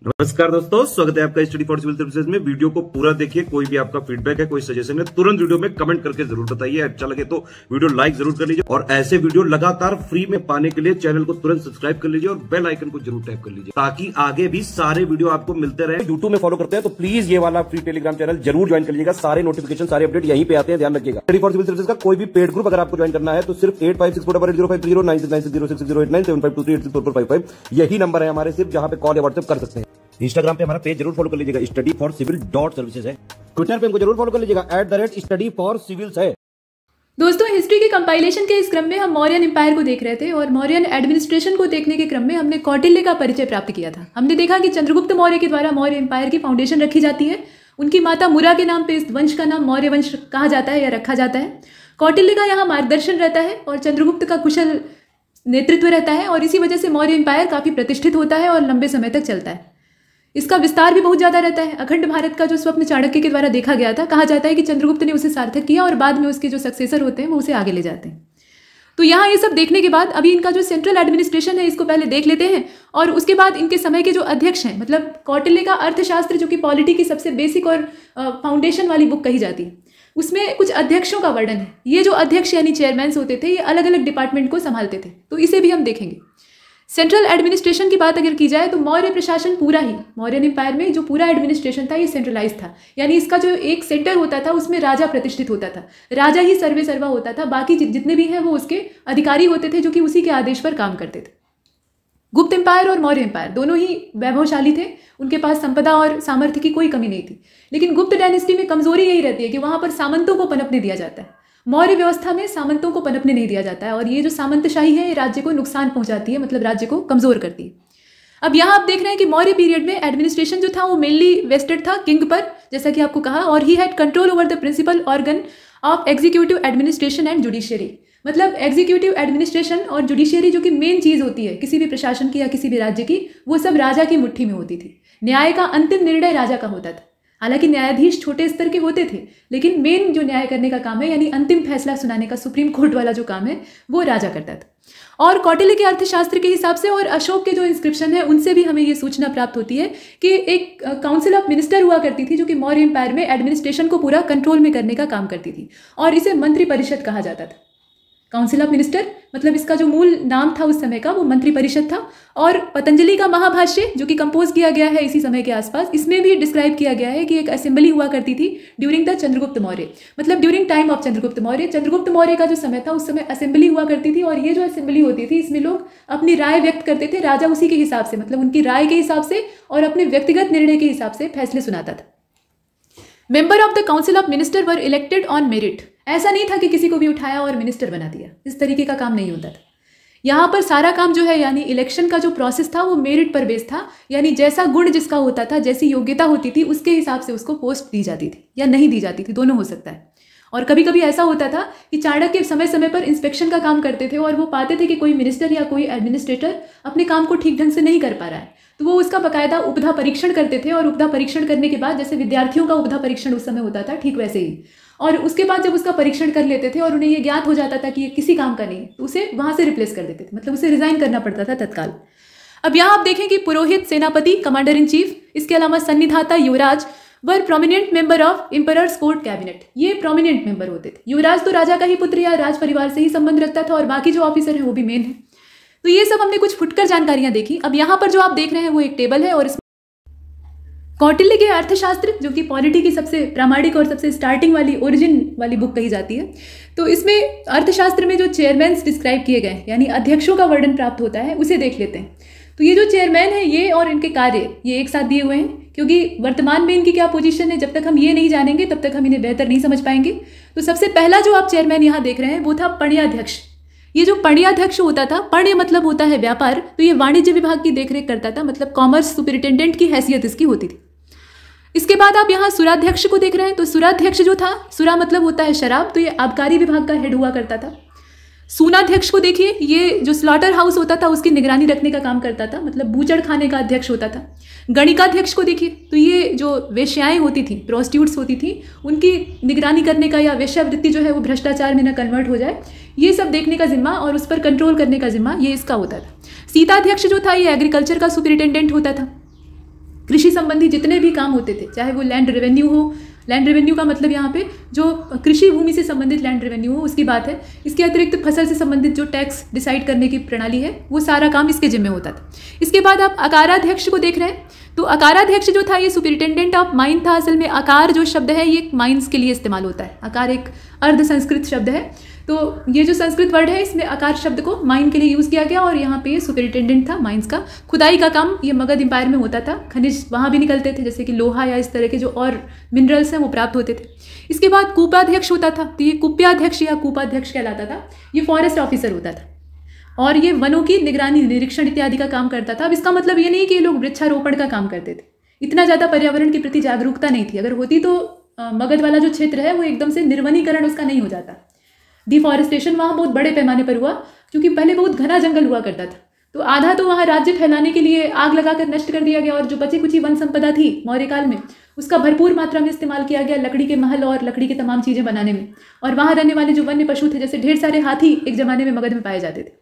नमस्कार दोस्तों, स्वागत है आपका स्टडी फॉर सिविल सर्विसेज में। वीडियो को पूरा देखिए। कोई भी आपका फीडबैक है, कोई सजेशन है, तुरंत वीडियो में कमेंट करके जरूर बताइए। अच्छा लगे तो वीडियो लाइक जरूर कर लीजिए और ऐसे वीडियो लगातार फ्री में पाने के लिए चैनल को तुरंत सब्सक्राइब कर लीजिए और बेल आइकन को जरूर टैप कर लीजिए ताकि आगे भी सारे वीडियो आपको मिलते रहे। यूट्यूब में फॉलो करते हैं तो प्लीज ये वाला फ्री टेलीग्राम चैनल जरूर ज्वाइन कर लीजिएगा। सारे नोटिफिकेशन, सारे अपडेट यहीं पे आते हैं, ध्यान रखिएगा। स्टडी फॉर सिविल सर्विसेज का कोई भी पेड ग्रुप अगर आपको ज्वाइन करना है तो सिर्फ 856480530969608606089453864455 यही नंबर है हमारे, सिर्फ जहां पे कॉल या व्हाट्सएप कर सकते हैं। इंस्टाग्राम पे हमारा पेज जरूर फॉलो कर लीजिएगा, studyforcivil.services है। ट्विटर पे हमको जरूर फॉलो कर लीजिएगा, @studyforcivils है। दोस्तों, हिस्ट्री के कंपाइलेशन के इस क्रम में हम मौर्यन एम्पायर को देख रहे थे और मौर्यन एडमिनिस्ट्रेशन को देखने के क्रम में हमने कौटिल्य का परिचय प्राप्त किया था। हमने देखा कि चंद्रगुप्त मौर्य के द्वारा मौर्य एम्पायर की फाउंडेशन रखी जाती है। उनकी माता मुरा के नाम पे इस वंश का नाम मौर्य वंश कहा जाता है या रखा जाता है। कौटिल्य का यहाँ मार्गदर्शन रहता है और चंद्रगुप्त का कुशल नेतृत्व रहता है और इसी वजह से मौर्य एम्पायर काफी प्रतिष्ठित होता है और लंबे समय तक चलता है। इसका विस्तार भी बहुत ज्यादा रहता है। अखंड भारत का जो स्वप्न चाणक्य के द्वारा देखा गया था, कहा जाता है कि चंद्रगुप्त ने उसे सार्थक किया और बाद में उसके जो सक्सेसर होते हैं वो उसे आगे ले जाते हैं। तो यहाँ ये सब देखने के बाद अभी इनका जो सेंट्रल एडमिनिस्ट्रेशन है इसको पहले देख लेते हैं और उसके बाद इनके समय के जो अध्यक्ष हैं, मतलब कौटिल्य का अर्थशास्त्र जो कि पॉलिटी की सबसे बेसिक और फाउंडेशन वाली बुक कही जाती है, उसमें कुछ अध्यक्षों का वर्णन है। ये जो अध्यक्ष यानी चेयरमैन होते थे, ये अलग अलग डिपार्टमेंट को संभालते थे, तो इसे भी हम देखेंगे। सेंट्रल एडमिनिस्ट्रेशन की बात अगर की जाए तो मौर्य प्रशासन पूरा ही, मौर्यन एम्पायर में जो पूरा एडमिनिस्ट्रेशन था ये सेंट्रलाइज था, यानी इसका जो एक सेंटर होता था उसमें राजा प्रतिष्ठित होता था, राजा ही सर्वे सर्वा होता था, बाकी जितने भी हैं वो उसके अधिकारी होते थे जो कि उसी के आदेश पर काम करते थे। गुप्त एम्पायर और मौर्य एम्पायर दोनों ही वैभवशाली थे, उनके पास संपदा और सामर्थ्य की कोई कमी नहीं थी, लेकिन गुप्त डायनेस्टी में कमजोरी यही रहती है कि वहां पर सामंतों को पनपने दिया जाता है। मौर्य व्यवस्था में सामंतों को पनपने नहीं दिया जाता है और ये जो सामंतशाही है ये राज्य को नुकसान पहुंचाती है, मतलब राज्य को कमजोर करती है। अब यहाँ आप देख रहे हैं कि मौर्य पीरियड में एडमिनिस्ट्रेशन जो था वो मेनली वेस्टेड था किंग पर, जैसा कि आपको कहा, और he had control over the principal organ of executive administration and judiciary. मतलब एग्जीक्यूटिव एडमिनिस्ट्रेशन और जुडिशियरी जो कि मेन चीज होती है किसी भी प्रशासन की या किसी भी राज्य की, वो सब राजा की मुट्ठी में होती थी। न्याय का अंतिम निर्णय राजा का होता था। हालांकि न्यायाधीश छोटे स्तर के होते थे, लेकिन मेन जो न्याय करने का काम है यानी अंतिम फैसला सुनाने का सुप्रीम कोर्ट वाला जो काम है वो राजा करता था। और कौटिल्य के अर्थशास्त्र के हिसाब से और अशोक के जो इंस्क्रिप्शन है उनसे भी हमें ये सूचना प्राप्त होती है कि एक काउंसिल ऑफ मिनिस्टर हुआ करती थी जो कि मौर्य एम्पायर में एडमिनिस्ट्रेशन को पूरा कंट्रोल में करने का काम करती थी और इसे मंत्री परिषद कहा जाता था। काउंसिल ऑफ मिनिस्टर मतलब इसका जो मूल नाम था उस समय का वो मंत्री परिषद था। और पतंजलि का महाभाष्य जो कि कंपोज किया गया है इसी समय के आसपास, इसमें भी डिस्क्राइब किया गया है कि एक असेंबली हुआ करती थी ड्यूरिंग द चंद्रगुप्त मौर्य, मतलब during time of Chandragupta Maurya. Chandragupta Maurya का जो समय था उस समय असेंबली हुआ करती थी और ये जो असेंबली होती थी इसमें लोग अपनी राय व्यक्त करते थे, राजा उसी के हिसाब से, मतलब उनकी राय के हिसाब से और अपने व्यक्तिगत निर्णय के हिसाब से फैसले सुनाता था। Member of the council of minister were elected on merit. ऐसा नहीं था कि किसी को भी उठाया और मिनिस्टर बना दिया, इस तरीके का काम नहीं होता था। यहाँ पर सारा काम जो है यानी इलेक्शन का जो प्रोसेस था वो मेरिट पर बेस्ड था, यानी जैसा गुण जिसका होता था, जैसी योग्यता होती थी उसके हिसाब से उसको पोस्ट दी जाती थी या नहीं दी जाती थी, दोनों हो सकता है। और कभी कभी ऐसा होता था कि चाणक्य समय समय पर इंस्पेक्शन का काम करते थे और वो पाते थे कि कोई मिनिस्टर या कोई एडमिनिस्ट्रेटर अपने काम को ठीक ढंग से नहीं कर पा रहा है, तो वो उसका बाकायदा उपधा परीक्षण करते थे और उपधा परीक्षण करने के बाद, जैसे विद्यार्थियों का उपधा परीक्षण उस समय होता था ठीक वैसे ही, और उसके बाद जब उसका परीक्षण कर लेते थे और उन्हें ये ज्ञात हो जाता था कि ये किसी काम का नहीं, तो उसे वहां से रिप्लेस कर देते थे, मतलब उसे रिजाइन करना पड़ता था तत्काल। अब यहाँ आप देखें कि पुरोहित, सेनापति, कमांडर इन चीफ, इसके अलावा सन्निधाता, युवराज were prominent member of emperor's court cabinet. ये प्रोमिनेंट मेंबर होते थे। युवराज तो राजा का ही पुत्र या राज परिवार से ही संबंध रखता था और बाकी जो ऑफिसर है वो भी मेन है। तो ये सब हमने कुछ फुटकर जानकारियां देखी। अब यहाँ पर जो आप देख रहे हैं वो एक टेबल है और कौटिल्य के अर्थशास्त्र जो कि पॉलिटी की सबसे प्रामाणिक और सबसे स्टार्टिंग वाली ओरिजिन वाली बुक कही जाती है, तो इसमें अर्थशास्त्र में जो चेयरमैन डिस्क्राइब किए गए यानी अध्यक्षों का वर्णन प्राप्त होता है, उसे देख लेते हैं। तो ये जो चेयरमैन है ये और इनके कार्य ये एक साथ दिए हुए हैं, क्योंकि वर्तमान में इनकी क्या पोजीशन है जब तक हम ये नहीं जानेंगे तब तक हम इन्हें बेहतर नहीं समझ पाएंगे। तो सबसे पहला जो आप चेयरमैन यहाँ देख रहे हैं वो था पण्याध्यक्ष। ये जो पण्याध्यक्ष होता था, पण्य मतलब होता है व्यापार, तो ये वाणिज्य विभाग की देखरेख करता था, मतलब कॉमर्स सुपरिटेंडेंट की हैसियत इसकी होती थी। इसके बाद आप यहाँ सुराध्यक्ष को देख रहे हैं, तो सुराध्यक्ष जो था, सुरा मतलब होता है शराब, तो ये आबकारी विभाग का हेड हुआ करता था। सूनाध्यक्ष को देखिए, ये जो स्लॉटर हाउस होता था उसकी निगरानी रखने का काम करता था, मतलब बूचड़ खाने का अध्यक्ष होता था। गणिकाध्यक्ष को देखिए, तो ये जो वेश्याएं होती थी, प्रोस्टिट्यूट्स होती थी, उनकी निगरानी करने का या वेश्यावृत्ति जो है वो भ्रष्टाचार में न कन्वर्ट हो जाए, ये सब देखने का जिम्मा और उस पर कंट्रोल करने का जिम्मा ये इसका होता था। सीताध्यक्ष जो था ये एग्रीकल्चर का सुपरिटेंडेंट होता था। कृषि संबंधी जितने भी काम होते थे, चाहे वो लैंड रेवेन्यू हो, लैंड रेवेन्यू का मतलब यहाँ पे जो कृषि भूमि से संबंधित लैंड रेवेन्यू हो उसकी बात है। इसके अतिरिक्त फसल से संबंधित जो टैक्स डिसाइड करने की प्रणाली है वो सारा काम इसके जिम्मे होता था। इसके बाद आप अकाराध्यक्ष को देख रहे हैं, तो अकाराध्यक्ष जो था ये सुपरिटेंडेंट ऑफ माइन था। असल में अकार जो शब्द है ये माइंस के लिए इस्तेमाल होता है। अकार एक अर्ध संस्कृत शब्द है, तो ये जो संस्कृत वर्ड है इसमें अकार शब्द को माइन के लिए यूज़ किया गया और यहाँ पे सुपरिटेंडेंट था माइंस का। खुदाई का काम ये मगध एम्पायर में होता था, खनिज वहाँ भी निकलते थे जैसे कि लोहा या इस तरह के जो और मिनरल्स हैं वो प्राप्त होते थे। इसके बाद कूपाध्यक्ष होता था, तो ये कुप्याध्यक्ष या कूपाध्यक्ष कहलाता था। ये फॉरेस्ट ऑफिसर होता था और ये वनों की निगरानी, निरीक्षण इत्यादि का काम करता था। अब इसका मतलब ये नहीं कि ये लोग वृक्षारोपण का काम करते थे, इतना ज़्यादा पर्यावरण के प्रति जागरूकता नहीं थी। अगर होती तो मगध वाला जो क्षेत्र है वो एकदम से निर्वनीकरण उसका नहीं हो जाता। डिफॉरेस्टेशन वहाँ बहुत बड़े पैमाने पर हुआ क्योंकि पहले बहुत घना जंगल हुआ करता था, तो आधा तो वहाँ राज्य फैलाने के लिए आग लगाकर नष्ट कर दिया गया और जो बची कुची वन संपदा थी मौर्य काल में उसका भरपूर मात्रा में इस्तेमाल किया गया लकड़ी के महल और लकड़ी की तमाम चीज़ें बनाने में। और वहाँ रहने वाले जो वन्य पशु थे, जैसे ढेर सारे हाथी एक जमाने में मगध में पाए जाते थे।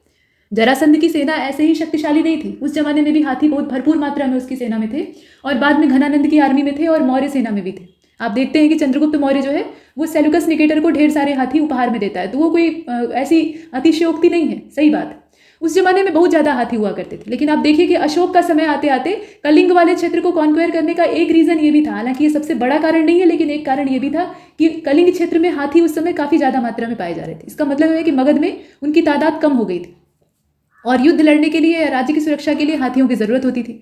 जरासंध की सेना ऐसे ही शक्तिशाली नहीं थी, उस जमाने में भी हाथी बहुत भरपूर मात्रा में उसकी सेना में थे और बाद में घनानंद की आर्मी में थे और मौर्य सेना में भी थे। आप देखते हैं कि चंद्रगुप्त मौर्य जो है वो सेल्यूकस निकेटर को ढेर सारे हाथी उपहार में देता है, तो वो कोई ऐसी अतिशयोक्ति नहीं है, सही बात है। उस जमाने में बहुत ज़्यादा हाथी हुआ करते थे। लेकिन आप देखिए कि अशोक का समय आते आते कलिंग वाले क्षेत्र को कॉन्क्वेयर करने का एक रीज़न ये भी था, हालांकि ये सबसे बड़ा कारण नहीं है लेकिन एक कारण ये भी था कि कलिंग क्षेत्र में हाथी उस समय काफ़ी ज़्यादा मात्रा में पाए जा रहे थे। इसका मतलब है कि मगध में उनकी तादाद कम हो गई थी और युद्ध लड़ने के लिए, राज्य की सुरक्षा के लिए हाथियों की ज़रूरत होती थी।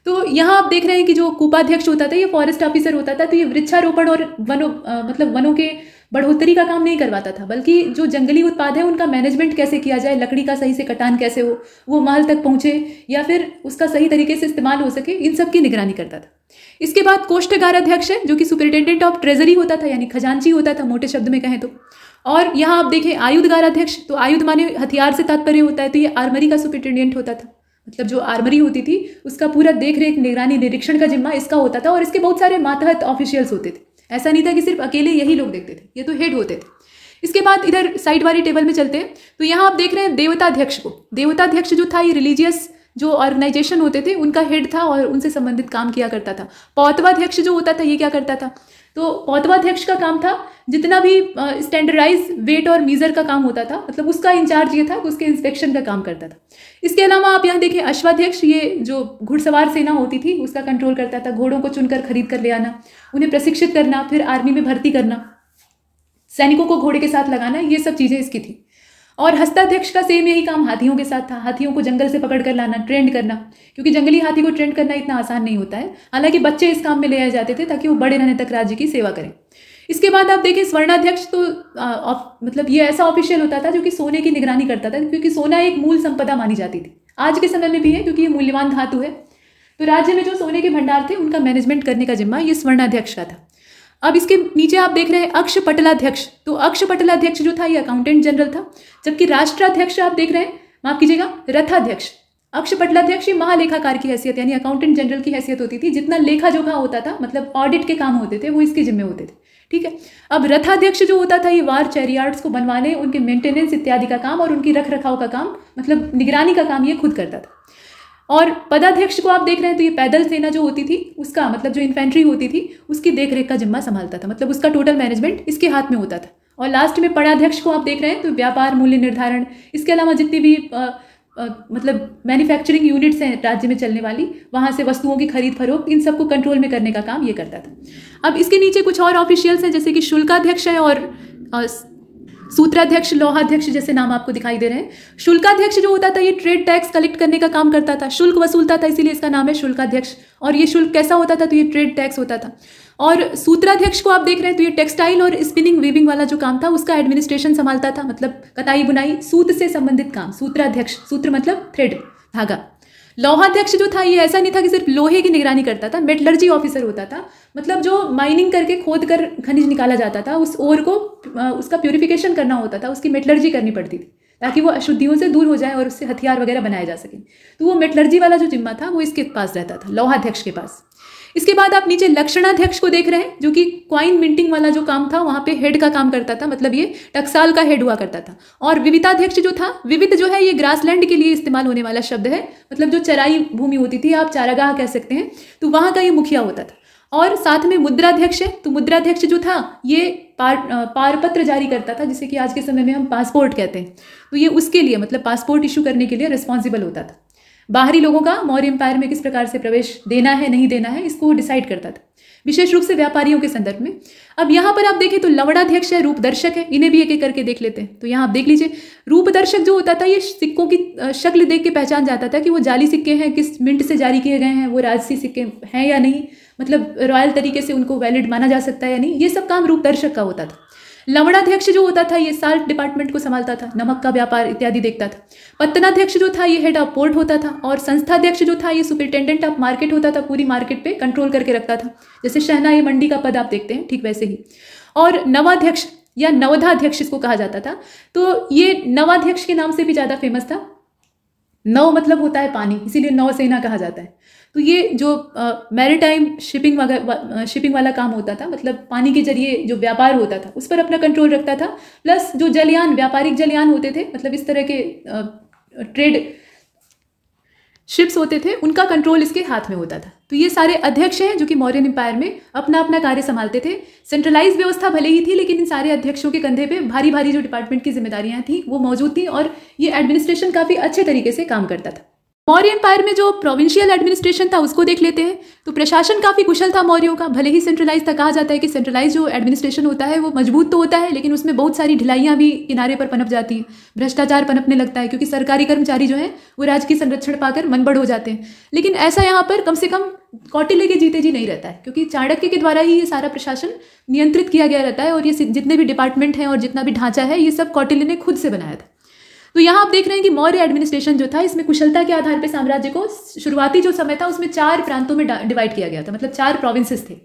तो यहाँ आप देख रहे हैं कि जो कूपाध्यक्ष होता था ये फॉरेस्ट ऑफिसर होता था, तो ये वृक्षारोपण और वनों के बढ़ोतरी का काम नहीं करवाता था, बल्कि जो जंगली उत्पाद है उनका मैनेजमेंट कैसे किया जाए, लकड़ी का सही से कटान कैसे हो, वो महल तक पहुँचे या फिर उसका सही तरीके से इस्तेमाल हो सके, इन सब की निगरानी करता था। इसके बाद कोष्ठगाराध्यक्ष है जो कि सुपरिटेंडेंट ऑफ ट्रेजरी होता था, यानी खजांची होता था मोटे शब्द में कहें तो। और यहाँ आप देखें आयुधगाराध्यक्ष, तो आयुध माने हथियार से तात्पर्य होता है, तो ये आर्मरी का सुपरिटेंडेंट होता था। मतलब जो आर्मरी होती थी उसका पूरा देख रेख, निगरानी, निरीक्षण का जिम्मा इसका होता था और इसके बहुत सारे मातहत ऑफिशियल्स होते थे। ऐसा नहीं था कि सिर्फ अकेले यही लोग देखते थे, ये तो हेड होते थे। इसके बाद इधर साइड वाली टेबल में चलते हैं, तो यहाँ आप देख रहे हैं देवताध्यक्ष को। देवताध्यक्ष जो था ये रिलीजियस जो ऑर्गेनाइजेशन होते थे उनका हेड था और उनसे संबंधित काम किया करता था। पौतवाध्यक्ष जो होता था ये क्या करता था, तो पौतवाध्यक्ष का काम था जितना भी स्टैंडर्डाइज वेट और मीज़र का काम होता था, मतलब उसका इंचार्ज ये था कि उसके इंस्पेक्शन का काम करता था। इसके अलावा आप यहाँ देखें अश्वाध्यक्ष, ये जो घुड़सवार सेना होती थी उसका कंट्रोल करता था। घोड़ों को चुनकर खरीद कर ले आना, उन्हें प्रशिक्षित करना, फिर आर्मी में भर्ती करना, सैनिकों को घोड़े के साथ लगाना, ये सब चीज़ें इसकी थी। और हस्ताध्यक्ष का सेम यही काम हाथियों के साथ था, हाथियों को जंगल से पकड़ कर लाना, ट्रेंड करना, क्योंकि जंगली हाथी को ट्रेंड करना इतना आसान नहीं होता है। हालांकि बच्चे इस काम में ले आए जाते थे ताकि वो बड़े रहने तक राज्य की सेवा करें। इसके बाद आप देखें स्वर्णाध्यक्ष, तो मतलब ये ऐसा ऑफिशियल होता था जो कि सोने की निगरानी करता था, क्योंकि सोना एक मूल संपदा मानी जाती थी, आज के समय में भी है क्योंकि ये मूल्यवान धातु है। तो राज्य में जो सोने के भंडार थे उनका मैनेजमेंट करने का जिम्मा ये स्वर्णाध्यक्ष का था। अब इसके नीचे आप देख रहे हैं अक्षपटलाध्यक्ष, तो अक्षपटलाध्यक्ष जो था ये अकाउंटेंट जनरल था, जबकि राष्ट्राध्यक्ष आप देख रहे हैं, माफ कीजिएगा, रथाध्यक्ष। अक्षपटलाध्यक्ष ये महालेखाकार की हैसियत यानी अकाउंटेंट जनरल की हैसियत होती थी। जितना लेखा जोखा होता था, मतलब ऑडिट के काम होते थे, वो इसके जिम्मे होते थे, ठीक है। अब रथाध्यक्ष जो होता था ये वार चैरियार्ड्स को बनवाने, उनके मेंटेनेंस इत्यादि का काम और उनकी रख रखाव का काम, मतलब निगरानी का काम ये खुद करता था। और पदाध्यक्ष को आप देख रहे हैं, तो ये पैदल सेना जो होती थी उसका, मतलब जो इन्फेंट्री होती थी उसकी देखरेख का जिम्मा संभालता था, मतलब उसका टोटल मैनेजमेंट इसके हाथ में होता था। और लास्ट में पड़ाध्यक्ष को आप देख रहे हैं, तो व्यापार, मूल्य निर्धारण, इसके अलावा जितनी भी मतलब मैन्युफैक्चरिंग यूनिट्स हैं राज्य में चलने वाली, वहाँ से वस्तुओं की खरीद फरोख्त, इन सबको कंट्रोल में करने का काम ये करता था। अब इसके नीचे कुछ और ऑफिशियल्स हैं, जैसे कि शुल्काध्यक्ष है और सूत्राध्यक्ष, लौहाध्यक्ष जैसे नाम आपको दिखाई दे रहे हैं। शुल्काध्यक्ष जो होता था ये ट्रेड टैक्स कलेक्ट करने का काम करता था, शुल्क वसूलता था, इसीलिए इसका नाम है शुल्काध्यक्ष। और ये शुल्क कैसा होता था, तो ये ट्रेड टैक्स होता था। और सूत्राध्यक्ष को आप देख रहे हैं, तो ये टेक्सटाइल और स्पिनिंग वीविंग वाला जो काम था उसका एडमिनिस्ट्रेशन संभालता था, मतलब कताई बुनाई, सूत से संबंधित काम। सूत्राध्यक्ष, सूत्र मतलब थ्रेड, धागा। लौहाध्यक्ष जो था ये ऐसा नहीं था कि सिर्फ लोहे की निगरानी करता था, मेटलर्जी ऑफिसर होता था, मतलब जो माइनिंग करके खोद कर खनिज निकाला जाता था, उस ओर को उसका प्यूरिफिकेशन करना होता था, उसकी मेटलर्जी करनी पड़ती थी ताकि वो अशुद्धियों से दूर हो जाए और उससे हथियार वगैरह बनाए जा सकें। तो वो मेटलर्जी वाला जो जिम्मा था वो इसके पास रहता था, लौहाध्यक्ष के पास। इसके बाद आप नीचे लक्षणाध्यक्ष को देख रहे हैं, जो कि क्वाइन मिंटिंग वाला जो काम था वहां पे हेड का काम करता था, मतलब ये टकसाल का हेड हुआ करता था। और विविताध्यक्ष जो था, विविध जो है ये ग्रासलैंड के लिए इस्तेमाल होने वाला शब्द है, मतलब जो चराई भूमि होती थी, आप चारागाह कह सकते हैं, तो वहां का ये मुखिया होता था। और साथ में मुद्राध्यक्ष है, तो मुद्राध्यक्ष जो था ये पारपत्र जारी करता था, जिसे कि आज के समय में हम पासपोर्ट कहते हैं, तो ये उसके लिए मतलब पासपोर्ट इशू करने के लिए रिस्पॉन्सिबल होता था। बाहरी लोगों का मौर्य एम्पायर में किस प्रकार से प्रवेश देना है नहीं देना है इसको डिसाइड करता था, विशेष रूप से व्यापारियों के संदर्भ में। अब यहाँ पर आप देखें तो लवणाध्यक्ष है, रूपदर्शक है, इन्हें भी एक एक करके देख लेते हैं। तो यहाँ आप देख लीजिए, रूपदर्शक जो होता था ये सिक्कों की शक्ल देख के पहचान जाता था कि वो जाली सिक्के हैं, किस मिंट से जारी किए गए हैं, वो राजसी सिक्के हैं या नहीं, मतलब रॉयल तरीके से उनको वैलिड माना जा सकता है या नहीं, ये सब काम रूपदर्शक का होता था। लवणाध्यक्ष जो होता था ये साल्ट डिपार्टमेंट को संभालता था, नमक का व्यापार इत्यादि देखता था। पत्तनाध्यक्ष जो था ये हेड ऑफ पोर्ट होता था। और संस्थाध्यक्ष जो था ये सुपरिटेंडेंट ऑफ मार्केट होता था, पूरी मार्केट पे कंट्रोल करके रखता था, जैसे शहनाई मंडी का पद आप देखते हैं ठीक वैसे ही। और नवाध्यक्ष या नवधाध्यक्ष इसको कहा जाता था, तो ये नवाध्यक्ष के नाम से भी ज़्यादा फेमस था। नव मतलब होता है पानी, इसीलिए नौसेना कहा जाता है। तो ये जो मैरीटाइम शिपिंग वाला काम होता था, मतलब पानी के जरिए जो व्यापार होता था उस पर अपना कंट्रोल रखता था। प्लस जो जलयान, व्यापारिक जलयान होते थे, मतलब इस तरह के ट्रेड शिप्स होते थे, उनका कंट्रोल इसके हाथ में होता था। तो ये सारे अध्यक्ष हैं जो कि मौर्यन एम्पायर में अपना अपना कार्य संभालते थे। सेंट्रलाइज व्यवस्था भले ही थी, लेकिन इन सारे अध्यक्षों के कंधे पे भारी भारी जो डिपार्टमेंट की जिम्मेदारियां थी वो मौजूद थी, और ये एडमिनिस्ट्रेशन काफ़ी अच्छे तरीके से काम करता था। मौर्य एम्पायर में जो प्रोविंशियल एडमिनिस्ट्रेशन था उसको देख लेते हैं। तो प्रशासन काफ़ी कुशल था मौर्यों का, भले ही सेंट्रलाइज था। कहा जाता है कि सेंट्रलाइज जो एडमिनिस्ट्रेशन होता है वो मजबूत तो होता है, लेकिन उसमें बहुत सारी ढिलाइयाँ भी किनारे पर पनप जाती हैं, भ्रष्टाचार पनपने लगता है, क्योंकि सरकारी कर्मचारी जो हैं वो राज्य की संरक्षण पाकर मनबड़ हो जाते हैं। लेकिन ऐसा यहाँ पर कम से कम कौटिल्य के जीते जी नहीं रहता है, क्योंकि चाणक्य के द्वारा ही ये सारा प्रशासन नियंत्रित किया गया रहता है, और ये जितने भी डिपार्टमेंट हैं और जितना भी ढांचा है ये सब कौटिल्य ने खुद से बनाया था। तो यहाँ आप देख रहे हैं कि मौर्य एडमिनिस्ट्रेशन जो था इसमें कुशलता के आधार पर साम्राज्य को शुरुआती जो समय था उसमें 4 प्रांतों में डिवाइड किया गया था, मतलब 4 प्रोविंसेस थे।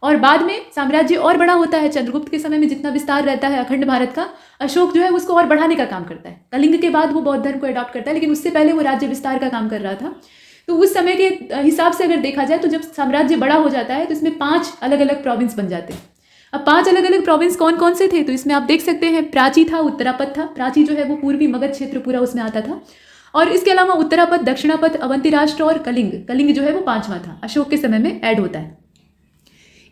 और बाद में साम्राज्य और बड़ा होता है, चंद्रगुप्त के समय में जितना विस्तार रहता है अखंड भारत का, अशोक जो है उसको और बढ़ाने का काम करता है। कलिंग के बाद वो बौद्ध धर्म को अडॉप्ट करता है, लेकिन उससे पहले वो राज्य विस्तार का काम कर रहा था। तो उस समय के हिसाब से अगर देखा जाए तो जब साम्राज्य बड़ा हो जाता है तो इसमें 5 अलग अलग प्रोविंस बन जाते हैं। अब 5 अलग अलग प्रोविंस कौन कौन से थे, तो इसमें आप देख सकते हैं प्राची था, उत्तरापद था। प्राची जो है वो पूर्वी मगध क्षेत्र पूरा उसमें आता था, और इसके अलावा उत्तरापद, दक्षिणापद, अवंती राष्ट्र और कलिंग। कलिंग जो है वो 5वां था, अशोक के समय में ऐड होता है।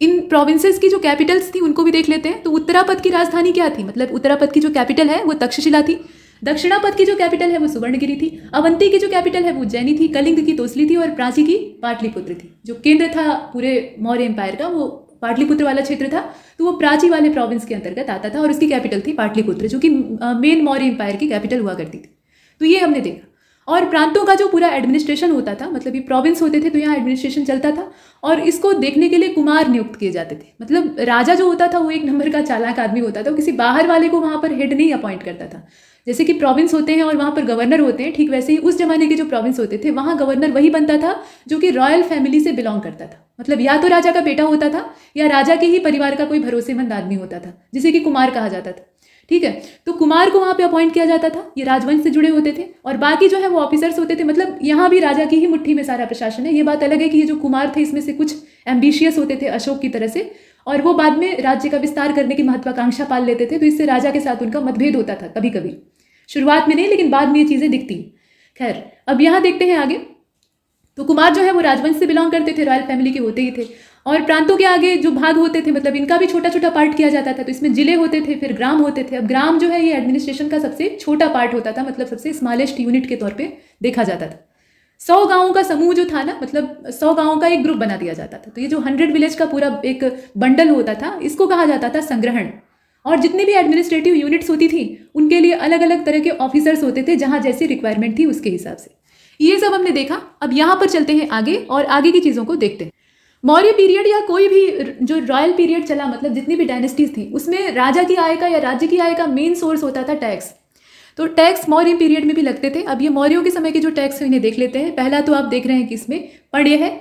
इन प्रोविंसेस की जो कैपिटल्स थी उनको भी देख लेते हैं। तो उत्तरापद की राजधानी क्या थी, मतलब उत्तरापद की जो कैपिटल है वो तक्षशिला थी। दक्षिणापद की जो कैपिटल है वो सुवर्णगिरी थी। अवंती की जो कैपिटल है वो उज्जैनी थी। कलिंग की तोसली थी, और प्राची की पाटलिपुत्र थी। जो केंद्र था पूरे मौर्य एम्पायर का वो पाटलिपुत्र वाला क्षेत्र था, तो वो प्राची वाले प्रोविंस के अंतर्गत आता था, और उसकी कैपिटल थी पाटलिपुत्र, जो कि मेन मौर्य एम्पायर की कैपिटल हुआ करती थी। तो ये हमने देखा। और प्रांतों का जो पूरा एडमिनिस्ट्रेशन होता था, मतलब ये प्रोविंस होते थे तो यहाँ एडमिनिस्ट्रेशन चलता था, और इसको देखने के लिए कुमार नियुक्त किए जाते थे। मतलब राजा जो होता था वो एक नंबर का चालाक आदमी होता था, वो किसी बाहर वाले को वहाँ पर हेड नहीं अपॉइंट करता था। जैसे कि प्रोविंस होते हैं और वहाँ पर गवर्नर होते हैं, ठीक वैसे ही उस जमाने के जो प्रोविंस होते थे वहाँ गवर्नर वही बनता था जो कि रॉयल फैमिली से बिलोंग करता था। मतलब या तो राजा का बेटा होता था या राजा के ही परिवार का कोई भरोसेमंद आदमी होता था, जिसे कि कुमार कहा जाता था। ठीक है, तो कुमार को वहाँ पे अपॉइंट किया जाता था, ये राजवंश से जुड़े होते थे, और बाकी जो है वो ऑफिसर्स होते थे। मतलब यहाँ भी राजा की ही मुट्ठी में सारा प्रशासन है। ये बात अलग है कि ये जो कुमार थे इसमें से कुछ एम्बिशियस होते थे अशोक की तरह से, और वो बाद में राज्य का विस्तार करने की महत्वाकांक्षा पाल लेते थे, तो इससे राजा के साथ उनका मतभेद होता था कभी कभी। शुरुआत में नहीं, लेकिन बाद में ये चीज़ें दिखती। खैर, अब यहाँ देखते हैं आगे। तो कुमार जो है वो राजवंश से बिलोंग करते थे, रॉयल फैमिली के होते ही थे। और प्रांतों के आगे जो भाग होते थे, मतलब इनका भी छोटा छोटा पार्ट किया जाता था। तो इसमें जिले होते थे, फिर ग्राम होते थे। अब ग्राम जो है ये एडमिनिस्ट्रेशन का सबसे छोटा पार्ट होता था, मतलब सबसे स्मॉलेस्ट यूनिट के तौर पे देखा जाता था। 100 गाँवों का समूह जो था ना, मतलब 100 गाँवों का एक ग्रुप बना दिया जाता था। तो ये जो 100 विलेज का पूरा एक बंडल होता था, इसको कहा जाता था संग्रहण। और जितनी भी एडमिनिस्ट्रेटिव यूनिट्स होती थी उनके लिए अलग अलग तरह के ऑफिसर्स होते थे, जहाँ जैसी रिक्वायरमेंट थी उसके हिसाब से। ये सब हमने देखा। अब यहाँ पर चलते हैं आगे और आगे की चीज़ों को देखते हैं। मौर्य पीरियड या कोई भी जो रॉयल पीरियड चला, मतलब जितनी भी डायनेस्टीज थी, उसमें राजा की आय का या राज्य की आय का मेन सोर्स होता था टैक्स। तो टैक्स मौर्य पीरियड में भी लगते थे। अब ये मौर्यों के समय के जो टैक्स है इन्हें देख लेते हैं। पहला तो आप देख रहे हैं कि इसमें पण्य है,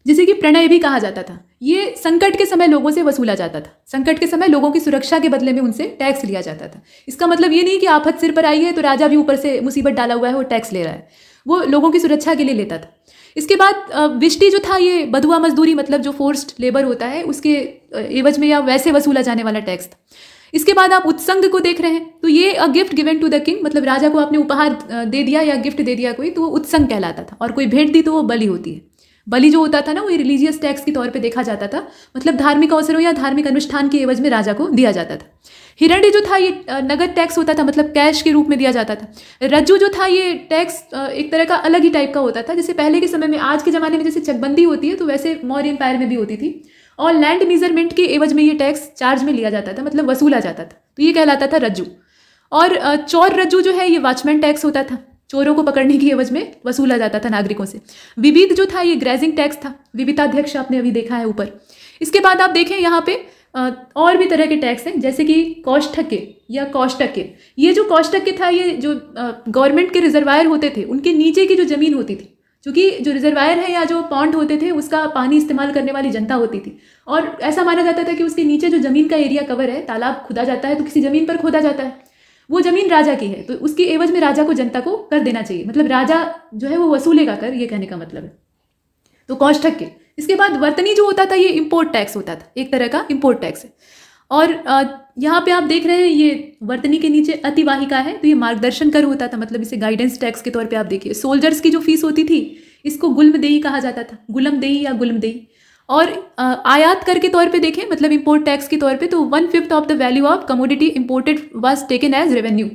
जिसे कि प्रणय भी कहा जाता था। ये संकट के समय लोगों से वसूला जाता था। संकट के समय लोगों की सुरक्षा के बदले में उनसे टैक्स लिया जाता था। इसका मतलब ये नहीं कि आफत सिर पर आई है तो राजा भी ऊपर से मुसीबत डाला हुआ है वो टैक्स ले रहा है, वो लोगों की सुरक्षा के लिए लेता था। इसके बाद विष्टि जो था ये बधुआ मजदूरी मतलब जो फोर्स्ड लेबर होता है उसके एवज में या वैसे वसूला जाने वाला टैक्स था। इसके बाद आप उत्संग को देख रहे हैं, तो ये a gift given to the king, मतलब राजा को आपने उपहार दे दिया या गिफ्ट दे दिया कोई, तो वो उत्संग कहलाता था। और कोई भेंट दी तो वो बलि होती है। बलि जो होता था ना वो रिलीजियस टैक्स के तौर पे देखा जाता था, मतलब धार्मिक अवसरों या धार्मिक अनुष्ठान के एवज में राजा को दिया जाता था। हिरण्य जो था ये नगद टैक्स होता था, मतलब कैश के रूप में दिया जाता था। रज्जु जो था ये टैक्स एक तरह का अलग ही टाइप का होता था, जैसे पहले के समय में, आज के ज़माने में जैसे चकबंदी होती है तो वैसे मौर्य एम्पायर में भी होती थी। और लैंड मेजरमेंट के एवज में ये टैक्स चार्ज में लिया जाता था, मतलब वसूला जाता था, तो ये कहलाता था रज्जु। और चोर रज्जु जो है ये वॉचमैन टैक्स होता था, चोरों को पकड़ने की एवज में वसूला जाता था नागरिकों से। विविध जो था ये ग्रेजिंग टैक्स था, विविधाध्यक्ष आपने अभी देखा है ऊपर। इसके बाद आप देखें यहाँ पे और भी तरह के टैक्स हैं, जैसे कि कौष्ठक्य या कौष्टक्य। ये जो कौष्टक्य था ये जो गवर्नमेंट के रिजर्वायर होते थे उनके नीचे की जो जमीन होती थी, क्योंकि जो रिजर्वायर है या जो पॉन्ड होते थे उसका पानी इस्तेमाल करने वाली जनता होती थी, और ऐसा माना जाता था कि उसके नीचे जो जमीन का एरिया कवर है, तालाब खुदा जाता है तो किसी जमीन पर खोदा जाता है, वो जमीन राजा की है, तो उसकी एवज में राजा को जनता को कर देना चाहिए, मतलब राजा जो है वो वसूलेगा कर, ये कहने का मतलब है। तो कौष्ठक्य। इसके बाद वर्तनी जो होता था ये इम्पोर्ट टैक्स होता था, एक तरह का इम्पोर्ट टैक्स है। और यहाँ पे आप देख रहे हैं ये वर्तनी के नीचे अतिवाहिका है, तो ये मार्गदर्शन कर होता था, मतलब इसे गाइडेंस टैक्स के तौर पे आप देखिए। सोल्जर्स की जो फीस होती थी इसको गुल्मदेही कहा जाता था, गुलमदेही या गुल्मदेही। और आयात कर के तौर पे देखें, मतलब इम्पोर्ट टैक्स के तौर पे, तो 1/5 of the value of commodity imported was taken as revenue,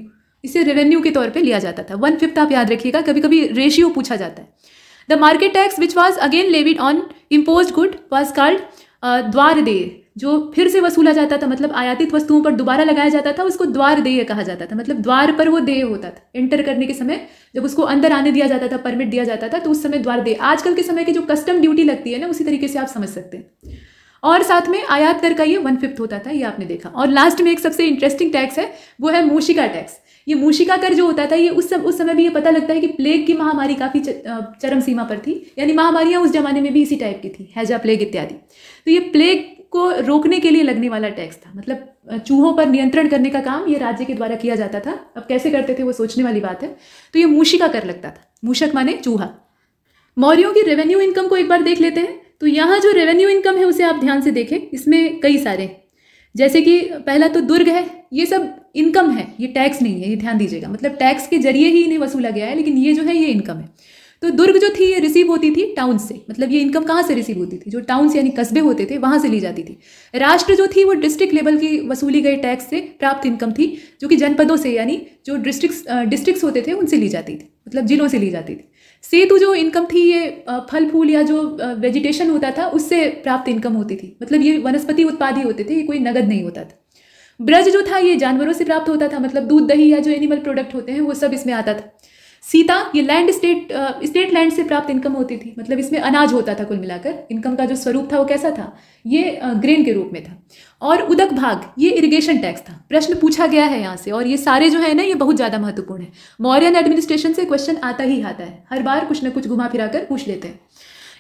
इसे रेवेन्यू के तौर पे लिया जाता था। 1/5 आप याद रखिएगा, कभी कभी रेशियो पूछा जाता है। The market tax which was again levied on imposed good was called द्वारदेय, जो फिर से वसूला जाता था, मतलब आयातित वस्तुओं पर दोबारा लगाया जाता था, उसको द्वारदेय कहा जाता था, मतलब द्वार पर वो देय होता था। एंटर करने के समय जब उसको अंदर आने दिया जाता था, परमिट दिया जाता था, तो उस समय द्वारदेय। आजकल के समय की जो कस्टम ड्यूटी लगती है ना, उसी तरीके से आप समझ सकते हैं। और साथ में आयात कर का ये 1/5 होता था, ये आपने देखा। और लास्ट में एक सबसे इंटरेस्टिंग टैक्स है, वो है मूशिका टैक्स। ये मूशिका कर जो होता था ये उस समय भी ये पता लगता है कि प्लेग की महामारी काफ़ी चरम सीमा पर थी, यानी महामारियाँ उस जमाने में भी इसी टाइप की थी, हैजा प्लेग इत्यादि। तो ये प्लेग को रोकने के लिए लगने वाला टैक्स था, मतलब चूहों पर नियंत्रण करने का काम ये राज्य के द्वारा किया जाता था। अब कैसे करते थे वो सोचने वाली बात है। तो ये मूशिका कर लगता था, मूषक माने चूहा। मौर्यों की रेवेन्यू इनकम को एक बार देख लेते हैं। तो यहाँ जो रेवेन्यू इनकम है उसे आप ध्यान से देखें, इसमें कई सारे, जैसे कि पहला तो दुर्ग है, ये सब इनकम है, ये टैक्स नहीं है, ये ध्यान दीजिएगा, मतलब टैक्स के जरिए ही इन्हें वसूला गया है, लेकिन ये जो है ये इनकम है। तो दुर्ग जो थी ये रिसीव होती थी टाउन से, मतलब ये इनकम कहाँ से रिसीव होती थी, जो टाउन से यानी कस्बे होते थे वहाँ से ली जाती थी। राष्ट्र जो थी वो डिस्ट्रिक्ट लेवल की वसूली गई टैक्स से प्राप्त इनकम थी, जो कि जनपदों से यानी जो डिस्ट्रिक्ट्स होते थे उनसे ली जाती थी, मतलब जिलों से ली जाती थी। सेतु जो इनकम थी ये फल फूल या जो वेजिटेशन होता था उससे प्राप्त इनकम होती थी, मतलब ये वनस्पति उत्पाद ही होते थे, ये कोई नगद नहीं होता था। ब्रज जो था ये जानवरों से प्राप्त होता था, मतलब दूध दही या जो एनिमल प्रोडक्ट होते हैं वो सब इसमें आता था। सीता ये लैंड स्टेट लैंड से प्राप्त इनकम होती थी, मतलब इसमें अनाज होता था। कुल मिलाकर इनकम का जो स्वरूप था वो कैसा था, ये ग्रेन के रूप में था। और उदक भाग ये इरिगेशन टैक्स था, प्रश्न पूछा गया है यहाँ से, और ये सारे जो है ना ये बहुत ज़्यादा महत्वपूर्ण है। मौर्यन एडमिनिस्ट्रेशन से क्वेश्चन आता ही आता है, हर बार कुछ ना कुछ घुमा फिरा कर पूछ लेते हैं।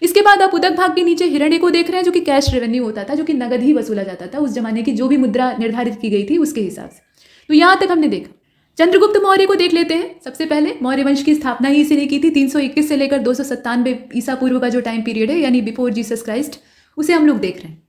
इसके बाद आप उदक भाग के नीचे हिरण्य को देख रहे हैं, जो कि कैश रेवेन्यू होता था, जो कि नगद ही वसूला जाता था उस जमाने की जो भी मुद्रा निर्धारित की गई थी उसके हिसाब से। तो यहाँ तक हमने देखा। चंद्रगुप्त मौर्य को देख लेते हैं। सबसे पहले मौर्य वंश की स्थापना ही इसीलिए की थी, 321 से लेकर 297 ईसा पूर्व का जो टाइम पीरियड है, यानी बिफोर जीसस क्राइस्ट, उसे हम लोग देख रहे हैं।